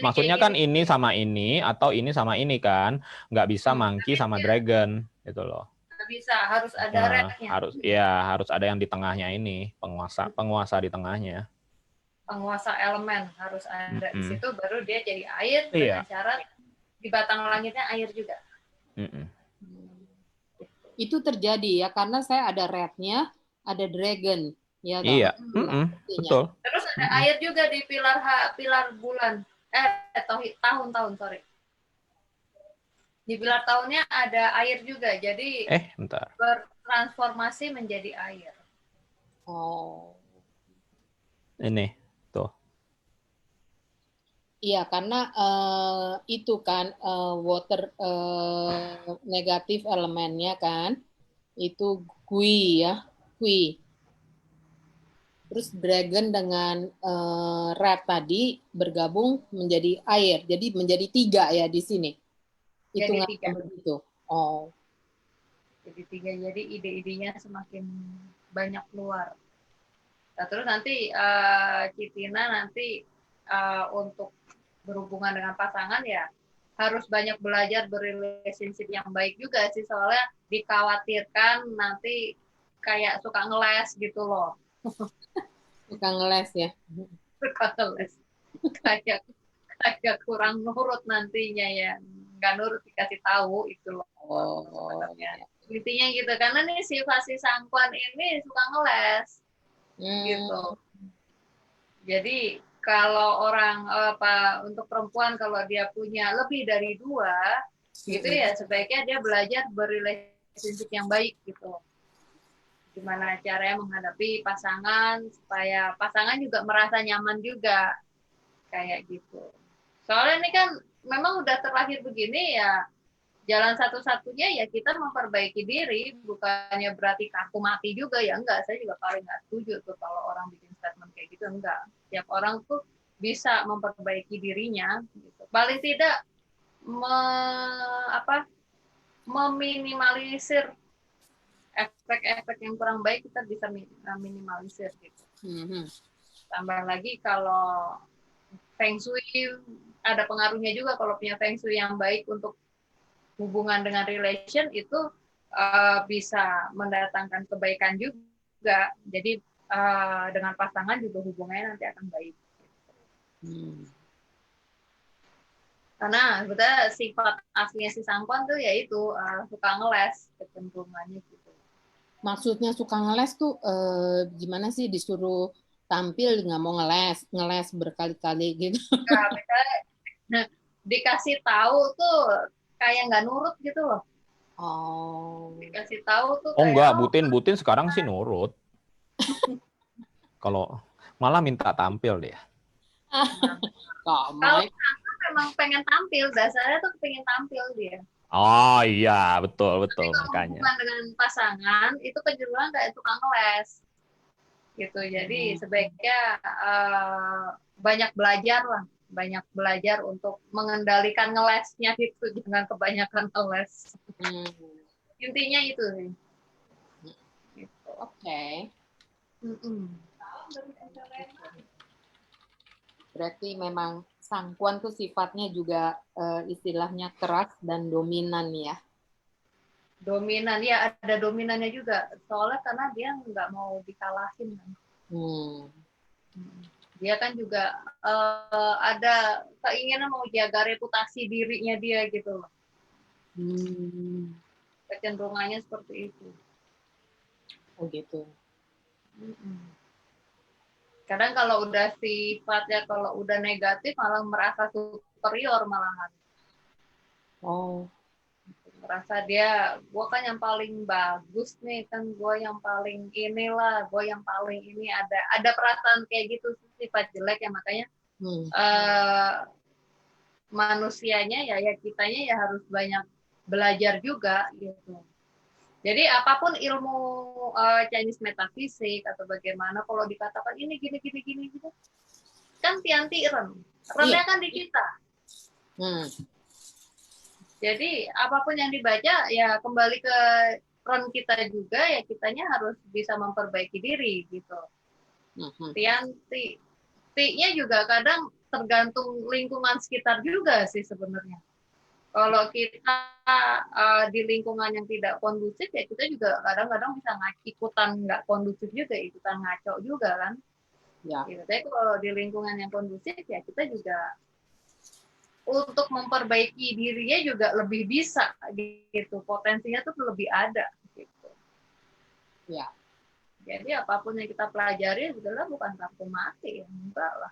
Maksudnya kan ini sama ini atau ini sama ini kan. Nggak bisa monkey sama dragon gitu loh. Nggak bisa, harus ada rednya. Harus ada yang di tengahnya ini, penguasa di tengahnya. Penguasa elemen harus ada di situ, baru dia jadi air dengan syarat di batang langitnya air juga. Itu terjadi ya karena saya ada rednya, ada dragon. Ya, iya, betul. Terus ada air juga di pilar bulan. Tahun, sorry. Di pilar tahunnya ada air juga, jadi bertransformasi menjadi air. Oh. Ini, tuh. Iya, karena itu kan water negatif elemennya kan, itu Kui ya, Kui. Terus dragon dengan red tadi bergabung menjadi air, jadi menjadi 3 ya di sini. Hitungannya begitu. Oh. Jadi 3, jadi ide-idenya semakin banyak keluar. Nah, terus nanti Citina nanti untuk berhubungan dengan pasangan ya harus banyak belajar berrelationship yang baik juga sih, soalnya dikhawatirkan nanti kayak suka ngeles gitu loh. Suka ngeles ya. Suka ngeles. Kayak kurang nurut nantinya ya. Nggak nurut dikasih tahu itu loh. Oh. Intinya gitu, karena nih sifat si Sangkuan ini suka ngeles. Gitu. Jadi kalau orang untuk perempuan kalau dia punya lebih dari 2 gitu ya sebaiknya dia belajar berrelationship yang baik gitu. Gimana caranya menghadapi pasangan supaya pasangan juga merasa nyaman juga kayak gitu. Soalnya ini kan memang udah terlahir begini ya, jalan satu-satunya ya kita memperbaiki diri, bukannya berarti kaku mati juga ya, enggak. Saya juga paling nggak setuju tuh kalau orang bikin statement kayak gitu, enggak. Tiap orang tuh bisa memperbaiki dirinya gitu. Paling tidak meminimalisir efek-efek yang kurang baik, kita bisa minimalisir gitu. Tambah lagi kalau Feng Shui ada pengaruhnya juga, kalau punya Feng Shui yang baik untuk hubungan dengan relation itu bisa mendatangkan kebaikan juga. Jadi dengan pasangan juga hubungannya nanti akan baik. Karena sebetulnya sifat aslinya si Sangkuan tuh yaitu suka ngeles kecenderungannya gitu. Maksudnya suka ngeles tuh gimana sih, disuruh tampil nggak mau ngeles berkali-kali gitu? Nah, misalnya dikasih tahu tuh kayak nggak nurut gitu loh. Oh. Dikasih tahu tuh. Oh enggak, Butin sekarang sih nurut. Kalau malah minta tampil dia. Kalau memang pengen tampil, dasarnya tuh pengen tampil dia. Oh iya, betul makanya. Hubungan dengan pasangan itu kecenderungan kayak tukang ngeles gitu. Jadi sebaiknya banyak belajar untuk mengendalikan ngelesnya itu, jangan kebanyakan ngeles. Intinya itu sih. Gitu. Oke. Berarti memang Sangkuan tuh sifatnya juga istilahnya keras dan dominan ya. Dominan ya, ada dominannya juga. Soalnya karena dia nggak mau dikalahin kan. Dia kan juga ada keinginan mau jaga reputasi dirinya dia gitu loh. Kecenderungannya seperti itu. Oh gitu. Kadang kalau udah sifatnya kalau udah negatif malah merasa superior malahan. Oh. Merasa dia, gue kan yang paling bagus nih, kan gue yang paling inilah, gue yang paling ini, ada perasaan kayak gitu, sifat jelek ya, makanya manusianya ya kitanya ya harus banyak belajar juga gitu. Jadi apapun ilmu Chinese metafisik atau bagaimana, kalau dikatakan ini gini gitu, kan tianti rennya kan di kita. Jadi apapun yang dibaca ya kembali ke ren kita juga, ya kitanya harus bisa memperbaiki diri gitu. Tianti-nya juga kadang tergantung lingkungan sekitar juga sih sebenarnya. Kalau kita di lingkungan yang tidak kondusif ya kita juga kadang-kadang bisa ikutan nggak kondusif juga, ikutan ngaco juga kan. Ya. Gitu. Tapi kalau di lingkungan yang kondusif ya kita juga untuk memperbaiki dirinya juga lebih bisa gitu. Potensinya tuh lebih ada gitu. Ya. Jadi apapun yang kita pelajari sebetulnya bukan kartu mati, enggak lah.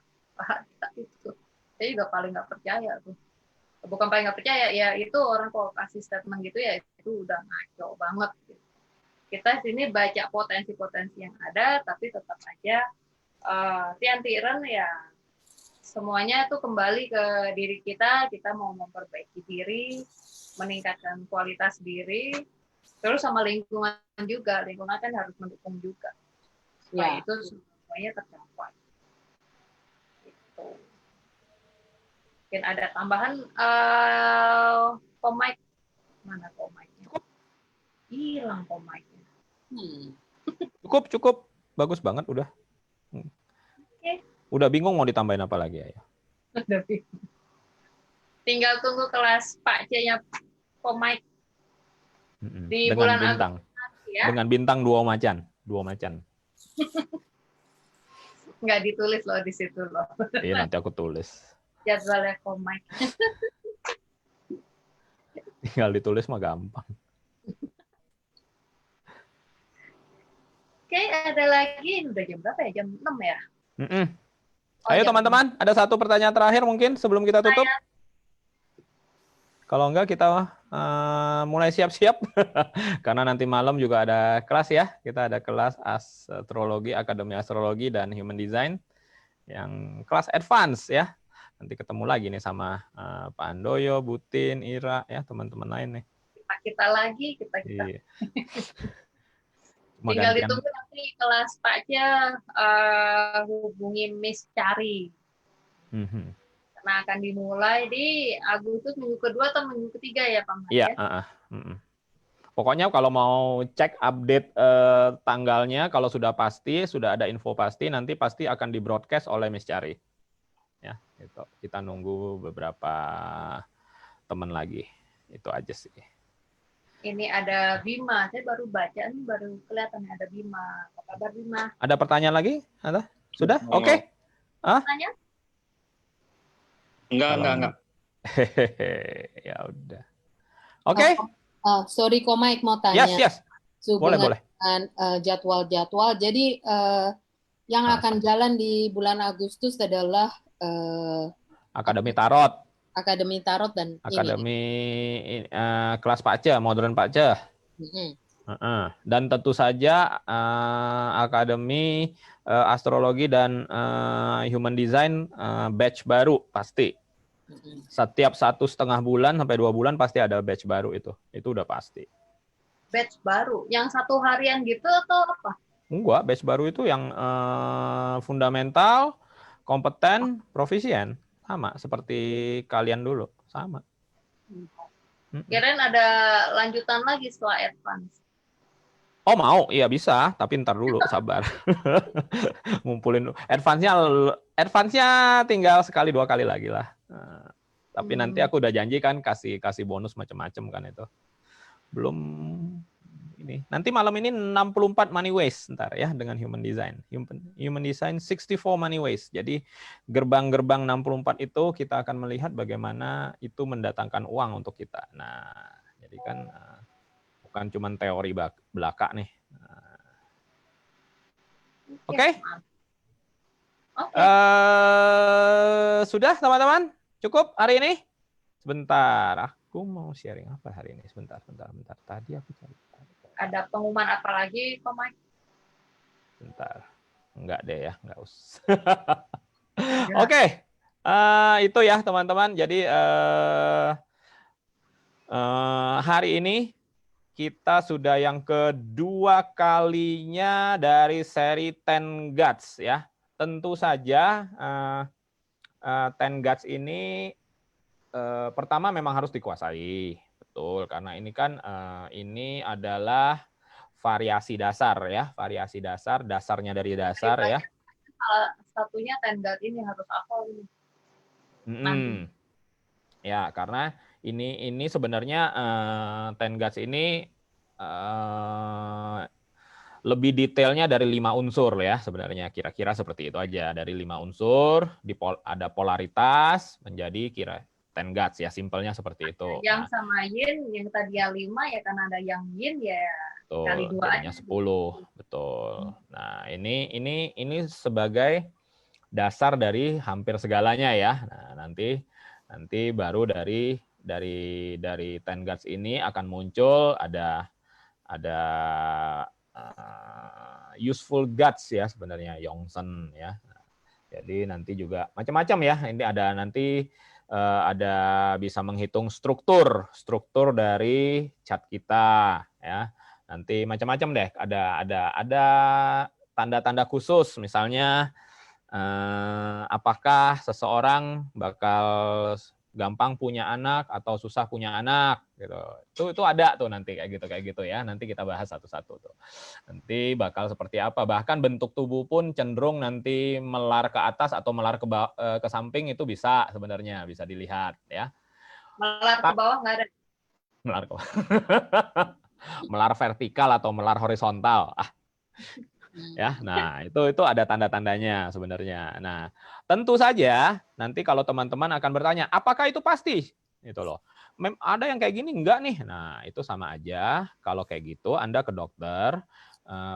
Itu. Saya juga paling nggak percaya tuh. Bukan paling nggak percaya, ya itu orang kalau kasih statement gitu ya itu udah ngaco banget gitu. Kita sini baca potensi-potensi yang ada, tapi tetap aja tiantiren ya semuanya tuh kembali ke diri kita mau memperbaiki diri, meningkatkan kualitas diri, terus sama lingkungan juga, lingkungan kan harus mendukung juga supaya itu semuanya tercapai. Gitu. Mungkin ada tambahan pemic, mana pemicnya? Hilang pemicnya. Cukup, bagus banget udah. Okay. Udah bingung mau ditambahin apa lagi ya? Udah bingung. Tinggal tunggu kelas Pak C-nya Komai di Dengan bulan bintang. Agustus nanti ya. Dengan bintang 2 macan. 2 macan. Nggak ditulis loh di situ loh. Iya, nanti aku tulis. Jadwalnya Komai. Tinggal ditulis mah gampang. Oke, ada lagi. Udah jam berapa ya? Jam 6 ya? Oh, Ayo jam teman-teman, ada satu pertanyaan terakhir mungkin sebelum kita tutup. Kalau enggak kita mulai siap-siap. Karena nanti malam juga ada kelas ya. Kita ada kelas astrologi, Akademi Astrologi dan Human Design yang kelas advance ya. Nanti ketemu lagi nih sama Pak Andoyo, Butin, Ira ya, teman-teman lain nih. Kita lagi, kita. Iya. Tinggal ditunggu nanti kelas Pak C hubungi Miss Cari. Karena akan dimulai di Agustus minggu kedua atau minggu ketiga ya Pak Mas? Iya. Pokoknya kalau mau cek update tanggalnya, kalau sudah pasti, sudah ada info pasti, nanti pasti akan di broadcast oleh Miss Cari. Ya, itu. Kita nunggu beberapa teman lagi. Itu aja sih. Ini ada Bima, saya baru baca nih, baru kelihatan ada Bima. Apa kabar Bima? Ada pertanyaan lagi? Ada? Sudah? Oke. Tanya? Enggak. Ya udah. Oke. Sorry kok Mike mau tanya. Yes. Boleh. Dengan jadwal-jadwal. Jadi yang akan jalan di bulan Agustus adalah Akademi Tarot. Akademi Tarot dan Akademi kelas Pak Ce, modern Pak Ce. Dan tentu saja Akademi Astrologi dan Human Design batch baru pasti. Setiap 1,5 bulan sampai 2 bulan pasti ada batch baru itu udah pasti. Batch baru, yang 1 harian gitu atau apa? Enggak, batch baru itu yang fundamental, kompeten, profisien. Sama seperti kalian dulu, sama. Kirain ada lanjutan lagi setelah advance. Oh mau, iya bisa, tapi ntar dulu, sabar. Ngumpulin dulu. Advance-nya tinggal 1-2 kali lagi lah. Tapi nanti aku udah janji kan kasih bonus macam-macam kan itu. Belum ini. Nanti malam ini 64 money ways ntar ya dengan Human Design. Human Design 64 money ways. Jadi gerbang-gerbang 64 itu kita akan melihat bagaimana itu mendatangkan uang untuk kita. Nah, jadi kan bukan cuma teori belaka nih. Oke. Sudah teman-teman? Cukup hari ini? Sebentar, aku mau sharing apa hari ini? Sebentar. Tadi aku cari. Ada pengumuman apa lagi, Pak Mike? Bentar. Enggak deh ya, enggak usah. Oke. Itu ya teman-teman. Jadi hari ini kita sudah yang kedua kalinya dari seri 10 Gods ya. Tentu saja 10 Gods ini pertama memang harus dikuasai. Betul, karena ini kan ini adalah variasi dasar ya, dasarnya dari dasar ya. Salah satunya 10 God ini harus hafal ini. Ya, karena ini sebenarnya 10 Gods ini lebih detailnya dari 5 unsur ya sebenarnya, kira-kira seperti itu aja. Dari 5 unsur ada polaritas menjadi 10 Gods ya, simpelnya seperti itu. Yang sama yin, yang tadi yang 5 ya karena ada yang yin ya betul, kali 2 aja. 10, betul. Nah, ini sebagai dasar dari hampir segalanya ya. Nah, nanti baru dari 10 Gods ini akan muncul ada useful gods ya sebenarnya, Yongsen ya. Jadi nanti juga macam-macam ya. Ini ada nanti ada bisa menghitung struktur dari chart kita ya. Nanti macam-macam deh. Ada tanda-tanda khusus misalnya apakah seseorang bakal gampang punya anak atau susah punya anak gitu. Itu ada tuh nanti kayak gitu ya. Nanti kita bahas satu-satu tuh. Nanti bakal seperti apa. Bahkan bentuk tubuh pun cenderung nanti melar ke atas atau melar ke samping itu bisa sebenarnya bisa dilihat ya. Melar ke bawah nggak ada. Melar ke melar vertikal atau melar horizontal. Ya, nah itu ada tanda-tandanya sebenarnya. Nah, tentu saja nanti kalau teman-teman akan bertanya, apakah itu pasti? Itu loh. Ada yang kayak gini enggak nih? Nah, itu sama aja. Kalau kayak gitu, Anda ke dokter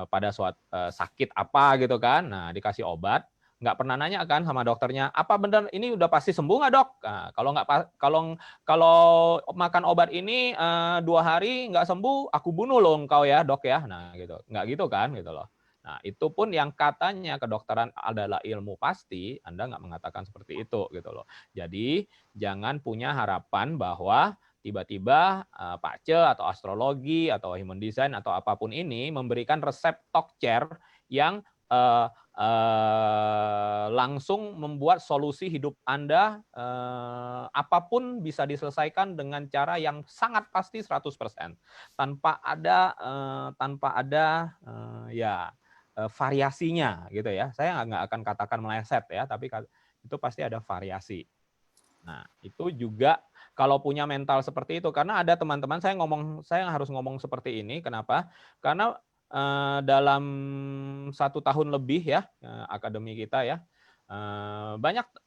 pada suatu sakit apa gitu kan? Nah, dikasih obat. Nggak pernah nanya kan sama dokternya, apa benar ini udah pasti sembuh nggak dok? Nah, kalau makan obat ini 2 hari nggak sembuh, aku bunuh loh engkau ya dok ya. Nah gitu, nggak gitu kan gitu loh. Nah itu pun yang katanya kedokteran adalah ilmu pasti, Anda nggak mengatakan seperti itu gitu loh. Jadi jangan punya harapan bahwa tiba-tiba Pak Ce atau astrologi atau human design atau apapun ini memberikan resep talk chair yang langsung membuat solusi hidup Anda apapun bisa diselesaikan dengan cara yang sangat pasti 100% tanpa ada variasinya gitu ya. Saya nggak akan katakan meleset ya, tapi itu pasti ada variasi. Nah, itu juga kalau punya mental seperti itu, karena ada teman-teman saya harus ngomong seperti ini. Kenapa? Karena dalam 1 tahun lebih ya akademi kita ya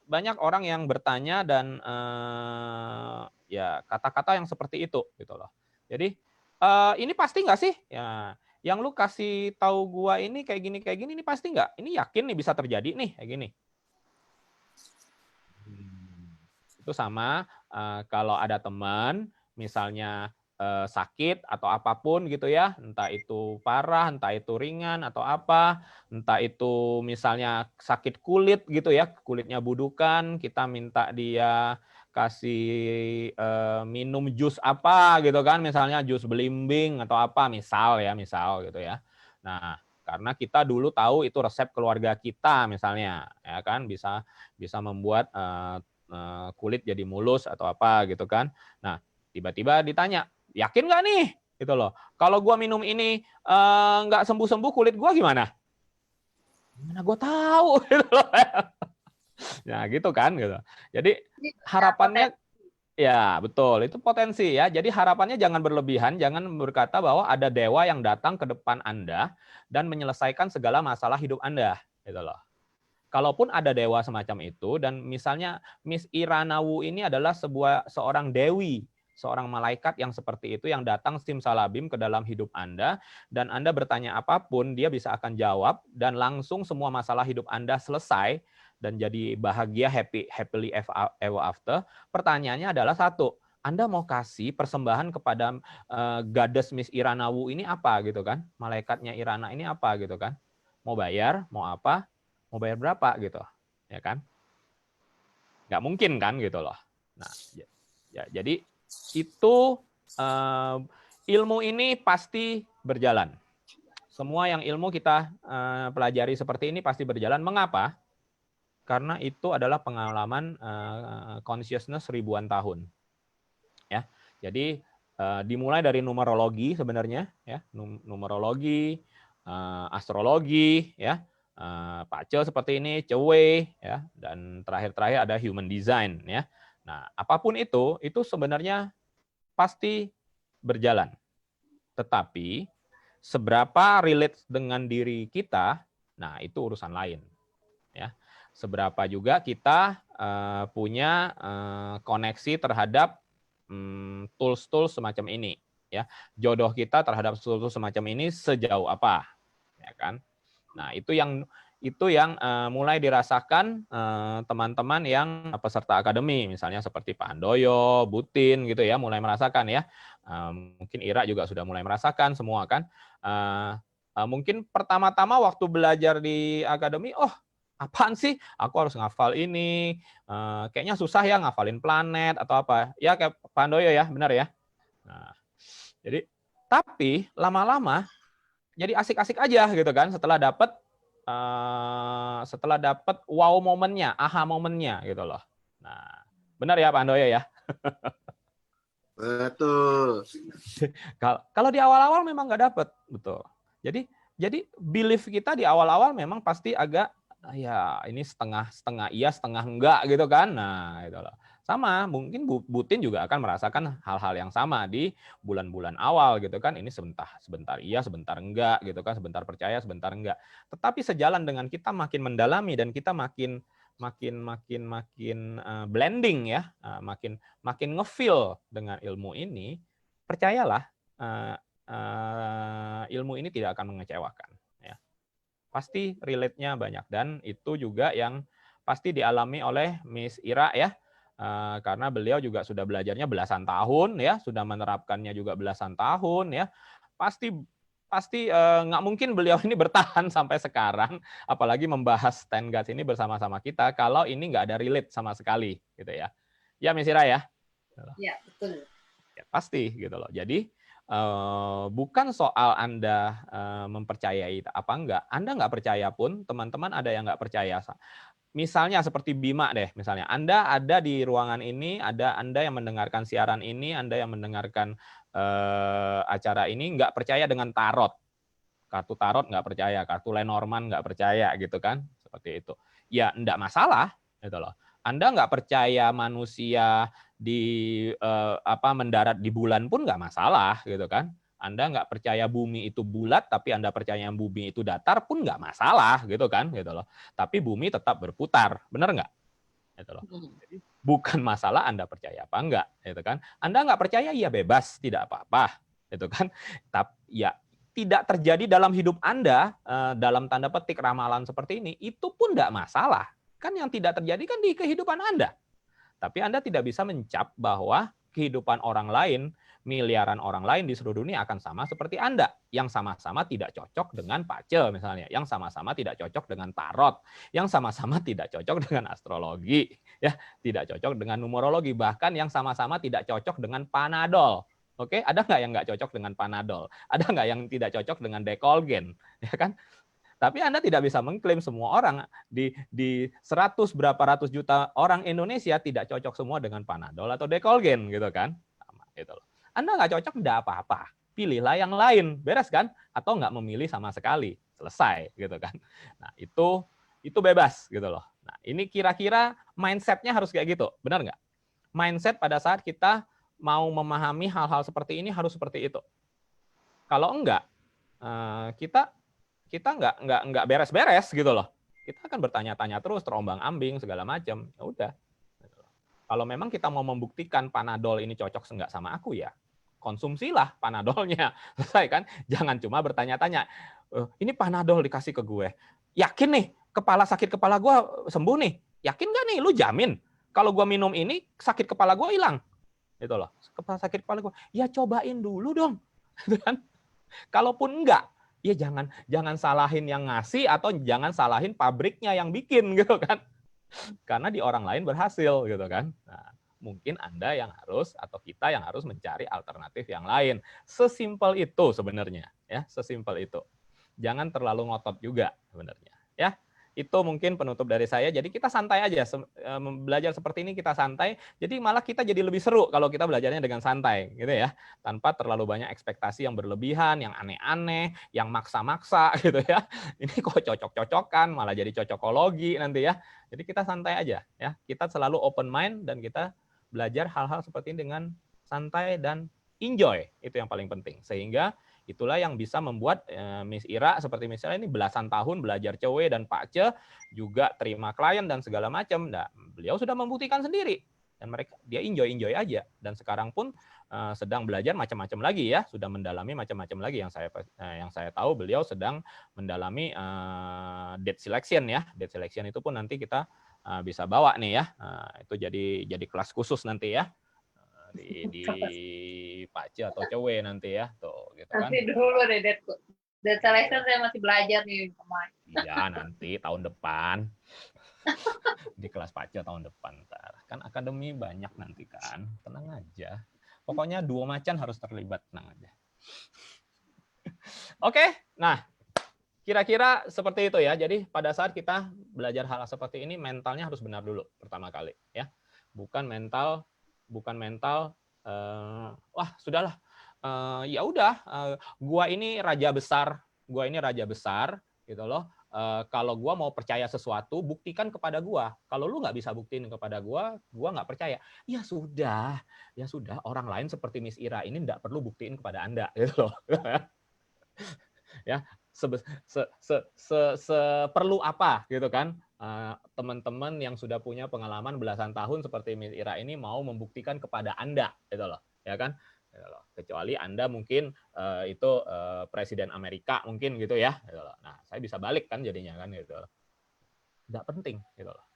banyak orang yang bertanya dan ya kata-kata yang seperti itu gitu loh. Jadi ini pasti nggak sih ya yang lu kasih tahu gua ini kayak gini ini pasti nggak? Ini yakin nih bisa terjadi nih kayak gini. Itu sama kalau ada teman misalnya sakit atau apapun gitu ya, entah itu parah, entah itu ringan atau apa, entah itu misalnya sakit kulit gitu ya, kulitnya budukan, kita minta dia kasih minum jus apa gitu kan, misalnya jus belimbing atau apa, misal gitu ya. Nah, karena kita dulu tahu itu resep keluarga kita misalnya, ya kan, bisa membuat kulit jadi mulus atau apa gitu kan. Nah, tiba-tiba ditanya, yakin nggak nih? Gitu loh. Kalau gua minum ini nggak sembuh-sembuh kulit gua gimana? Gimana gua tahu? Gitu loh. Ya gitu kan. Gitu. Jadi harapannya, ya betul, itu potensi ya. Jadi harapannya jangan berlebihan, jangan berkata bahwa ada dewa yang datang ke depan Anda dan menyelesaikan segala masalah hidup Anda. Gitu loh. Kalaupun ada dewa semacam itu, dan misalnya Miss Iranawu ini adalah seorang dewi, seorang malaikat yang seperti itu yang datang simsalabim ke dalam hidup Anda, dan Anda bertanya apapun, dia bisa akan jawab, dan langsung semua masalah hidup Anda selesai, dan jadi bahagia, happily ever after. Pertanyaannya adalah satu, Anda mau kasih persembahan kepada goddess Miss Iranawu ini apa gitu kan? Malaikatnya Irana ini apa gitu kan? Mau bayar, mau apa? Mau bayar berapa gitu, ya kan? Nggak mungkin kan gitu loh. Nah, ya jadi itu ilmu ini pasti berjalan. Semua yang ilmu kita pelajari seperti ini pasti berjalan. Mengapa? Karena itu adalah pengalaman consciousness ribuan tahun. Ya, jadi dimulai dari numerologi sebenarnya, ya, numerologi, astrologi, ya. Pak Ce seperti ini, Cewe, ya, dan terakhir ada human design, ya. Nah, apapun itu sebenarnya pasti berjalan. Tetapi seberapa relate dengan diri kita, nah itu urusan lain, ya. Seberapa juga kita punya koneksi terhadap tools-tools semacam ini, ya. Jodoh kita terhadap tools semacam ini sejauh apa, ya kan? Nah, itu yang mulai dirasakan teman-teman yang peserta akademi, misalnya seperti Pak Handoyo, Butin gitu ya, mulai merasakan ya. Mungkin Ira juga sudah mulai merasakan semua kan. Mungkin pertama-tama waktu belajar di akademi, oh apaan sih? Aku harus ngafal ini. Kayaknya susah ya ngafalin planet atau apa. Ya kayak Pak Handoyo ya, benar ya. Nah, jadi tapi lama-lama jadi asik-asik aja gitu kan setelah dapat wow momennya, aha momennya gitu loh. Nah, benar ya Pak Handoyo ya? Betul. Kalau di awal-awal memang nggak dapat, betul. Jadi belief kita di awal-awal memang pasti agak ya ini setengah iya, setengah enggak gitu kan. Nah, itu loh. Sama, mungkin Butin juga akan merasakan hal-hal yang sama di bulan-bulan awal gitu kan. Ini sebentar iya, sebentar enggak gitu kan, sebentar percaya, sebentar enggak. Tetapi sejalan dengan kita makin mendalami dan kita makin blending ya, makin ngefeel dengan ilmu ini, percayalah ilmu ini tidak akan mengecewakan. Pasti relate-nya banyak, dan itu juga yang pasti dialami oleh Miss Ira ya, karena beliau juga sudah belajarnya belasan tahun ya, sudah menerapkannya juga belasan tahun ya, pasti nggak mungkin beliau ini bertahan sampai sekarang, apalagi membahas 10 Guts ini bersama-sama kita kalau ini nggak ada relate sama sekali gitu ya. Ya Miss Ira ya. Ya betul. Ya, pasti gitu loh. Jadi bukan soal Anda mempercayai apa enggak. Anda nggak percaya pun, teman-teman ada yang nggak percaya. Misalnya seperti Bima deh, misalnya Anda ada di ruangan ini, Anda yang mendengarkan siaran ini, Anda yang mendengarkan acara ini nggak percaya dengan tarot. Kartu tarot nggak percaya, kartu Lenormand nggak percaya gitu kan, seperti itu. Ya enggak masalah gitu loh. Anda nggak percaya manusia mendarat di bulan pun nggak masalah gitu kan. Anda nggak percaya bumi itu bulat tapi Anda percaya bumi itu datar pun nggak masalah gitu kan, gitu loh. Tapi bumi tetap berputar, benar nggak? Gitu loh. Jadi, bukan masalah Anda percaya apa enggak, gitu kan. Anda nggak percaya ya bebas, tidak apa-apa, gitu kan. Tapi ya tidak terjadi dalam hidup Anda dalam tanda petik ramalan seperti ini, itu pun nggak masalah. Kan yang tidak terjadi kan di kehidupan Anda. Tapi Anda tidak bisa mencap bahwa kehidupan orang lain, miliaran orang lain di seluruh dunia akan sama seperti Anda, yang sama-sama tidak cocok dengan Pace misalnya, yang sama-sama tidak cocok dengan tarot, yang sama-sama tidak cocok dengan astrologi, ya, tidak cocok dengan numerologi, bahkan yang sama-sama tidak cocok dengan Panadol. Oke, ada nggak yang nggak cocok dengan Panadol? Ada nggak yang tidak cocok dengan Decolgen? Ya kan? Tapi Anda tidak bisa mengklaim semua orang di 100 berapa ratus juta orang Indonesia tidak cocok semua dengan Panadol atau Decolgen gitu kan. Sama gitu loh. Anda nggak cocok, tidak apa-apa. Pilihlah yang lain, beres kan? Atau nggak memilih sama sekali, selesai gitu kan. Nah itu bebas gitu loh. Nah ini kira-kira mindsetnya harus kayak gitu, benar nggak? Mindset pada saat kita mau memahami hal-hal seperti ini harus seperti itu. Kalau enggak, kita nggak beres-beres gitu loh. Kita akan bertanya-tanya terus, terombang-ambing segala macam. Ya udah. Kalau memang kita mau membuktikan Panadol ini cocok enggak sama aku ya, konsumsilah Panadolnya. Selesai kan? Jangan cuma bertanya-tanya. Ini Panadol dikasih ke gue. Yakin nih sakit kepala gue sembuh nih? Yakin nggak nih? Lu jamin kalau gue minum ini sakit kepala gue hilang? Itu loh. Sakit kepala gue. Ya cobain dulu dong. Kan? Kalaupun enggak, ya jangan salahin yang ngasih atau jangan salahin pabriknya yang bikin gitu kan. Karena di orang lain berhasil gitu kan. Nah, mungkin Anda yang harus atau kita yang harus mencari alternatif yang lain. Sesimpel itu sebenarnya ya, sesimpel itu. Jangan terlalu ngotot juga sebenarnya ya. Itu mungkin penutup dari saya. Jadi kita santai aja, belajar seperti ini kita santai. Jadi malah kita jadi lebih seru kalau kita belajarnya dengan santai, gitu ya. Tanpa terlalu banyak ekspektasi yang berlebihan, yang aneh-aneh, yang maksa-maksa, gitu ya. Ini kok cocok-cocokan, malah jadi cocokologi nanti ya. Jadi kita santai aja, ya. Kita selalu open mind dan kita belajar hal-hal seperti ini dengan santai dan enjoy. Itu yang paling penting. Sehingga itulah yang bisa membuat Miss Ira seperti misalnya ini belasan tahun belajar Cewe dan Pace juga terima klien dan segala macam. Nah, beliau sudah membuktikan sendiri dan dia enjoy aja dan sekarang pun sedang belajar macam-macam lagi ya, sudah mendalami macam-macam lagi. Yang saya tahu beliau sedang mendalami date selection ya. Date selection itu pun nanti kita bisa bawa nih ya. Itu jadi kelas khusus nanti ya. Di Pace atau Cewe nanti ya tuh gitu kan. Nanti dulu deh date selection saya masih belajar nih kemarin. Iya nanti tahun depan di kelas Pace tahun depan ntar. Kan akademi banyak nanti kan, tenang aja. Pokoknya dua macan harus terlibat, tenang aja. Oke, nah kira-kira seperti itu ya. Jadi pada saat kita belajar hal seperti ini mentalnya harus benar dulu pertama kali ya. Bukan mental wah sudahlah ya udah gua ini raja besar gitu loh, kalau gua mau percaya sesuatu, buktikan kepada gua. Kalau lu nggak bisa buktiin kepada gua nggak percaya. Ya sudah, orang lain seperti Miss Ira ini nggak perlu buktiin kepada Anda, gitu loh. Ya, seperlu apa, gitu kan? Teman-teman yang sudah punya pengalaman belasan tahun seperti Miss Ira ini mau membuktikan kepada Anda, gitu loh, ya kan? Kecuali Anda mungkin itu presiden Amerika mungkin gitu ya. Nah, saya bisa balik kan jadinya kan gitu. Nggak penting gitu loh.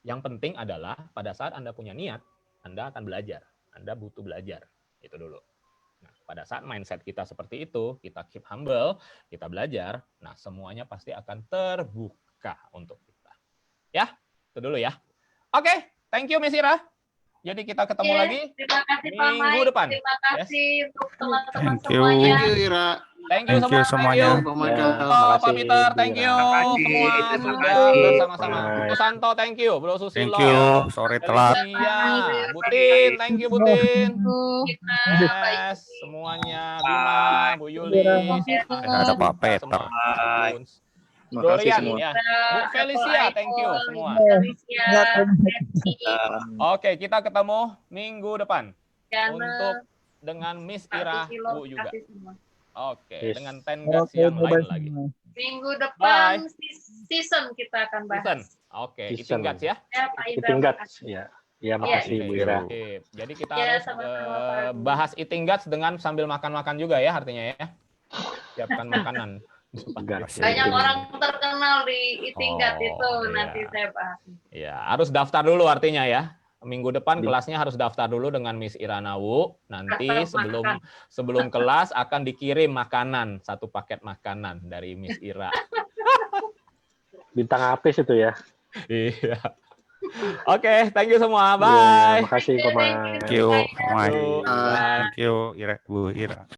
Yang penting adalah pada saat Anda punya niat, Anda akan belajar. Anda butuh belajar. Itu dulu. Nah, pada saat mindset kita seperti itu, kita keep humble, kita belajar, nah semuanya pasti akan terbuka untuk kita. Ya, itu dulu ya. Oke, thank you Miss Ira. Jadi kita ketemu lagi terima kasih, Pak minggu Mike. depan. Terima kasih untuk teman-teman Thank you. semuanya. Thank you, Ira. Thank you Thank you semuanya. semuanya. Pak Michael. Pak Peter, thank you. Semua sudah bersama-sama. Bye. Bu Santo, thank you. Bro Thank Susilo. you. Sorry telat. Iya. Butin, thank you Butin. Kita, Yes, semuanya. Bima, Bu Yuli. Ada Pak Peter. Dorian, ya. Bu Felicia, thank you semua. Oke, kita ketemu minggu depan untuk dengan Miss Ira, Bu juga. Oke, Yes. dengan 10 guys yang lain lagi. Minggu depan season kita akan Season. bahas. Oke, Season. Eating Guts ya. Ya, Pak Indra, Tingkat. makasih. Ya. Ya, makasih Bu Ira. Oke, jadi kita Ya, harus sama-sama, Pak. bahas Eating Guts dengan sambil makan-makan juga ya artinya ya. Siapkan makanan. Gas. Banyak orang terkenal di Eating Gut itu iya. nanti saya bahas. Ya, harus daftar dulu artinya ya. Minggu depan kelasnya harus daftar dulu dengan Miss Ira Nawu. Nanti sebelum kelas akan dikirim makanan, 1 paket makanan dari Miss Ira. Bintang Apis itu ya. Iya. Oke, thank you semua. Iya, Bye. makasih Pak Mike. Thank you, Mike. Bye. Thank you, Bu Ira.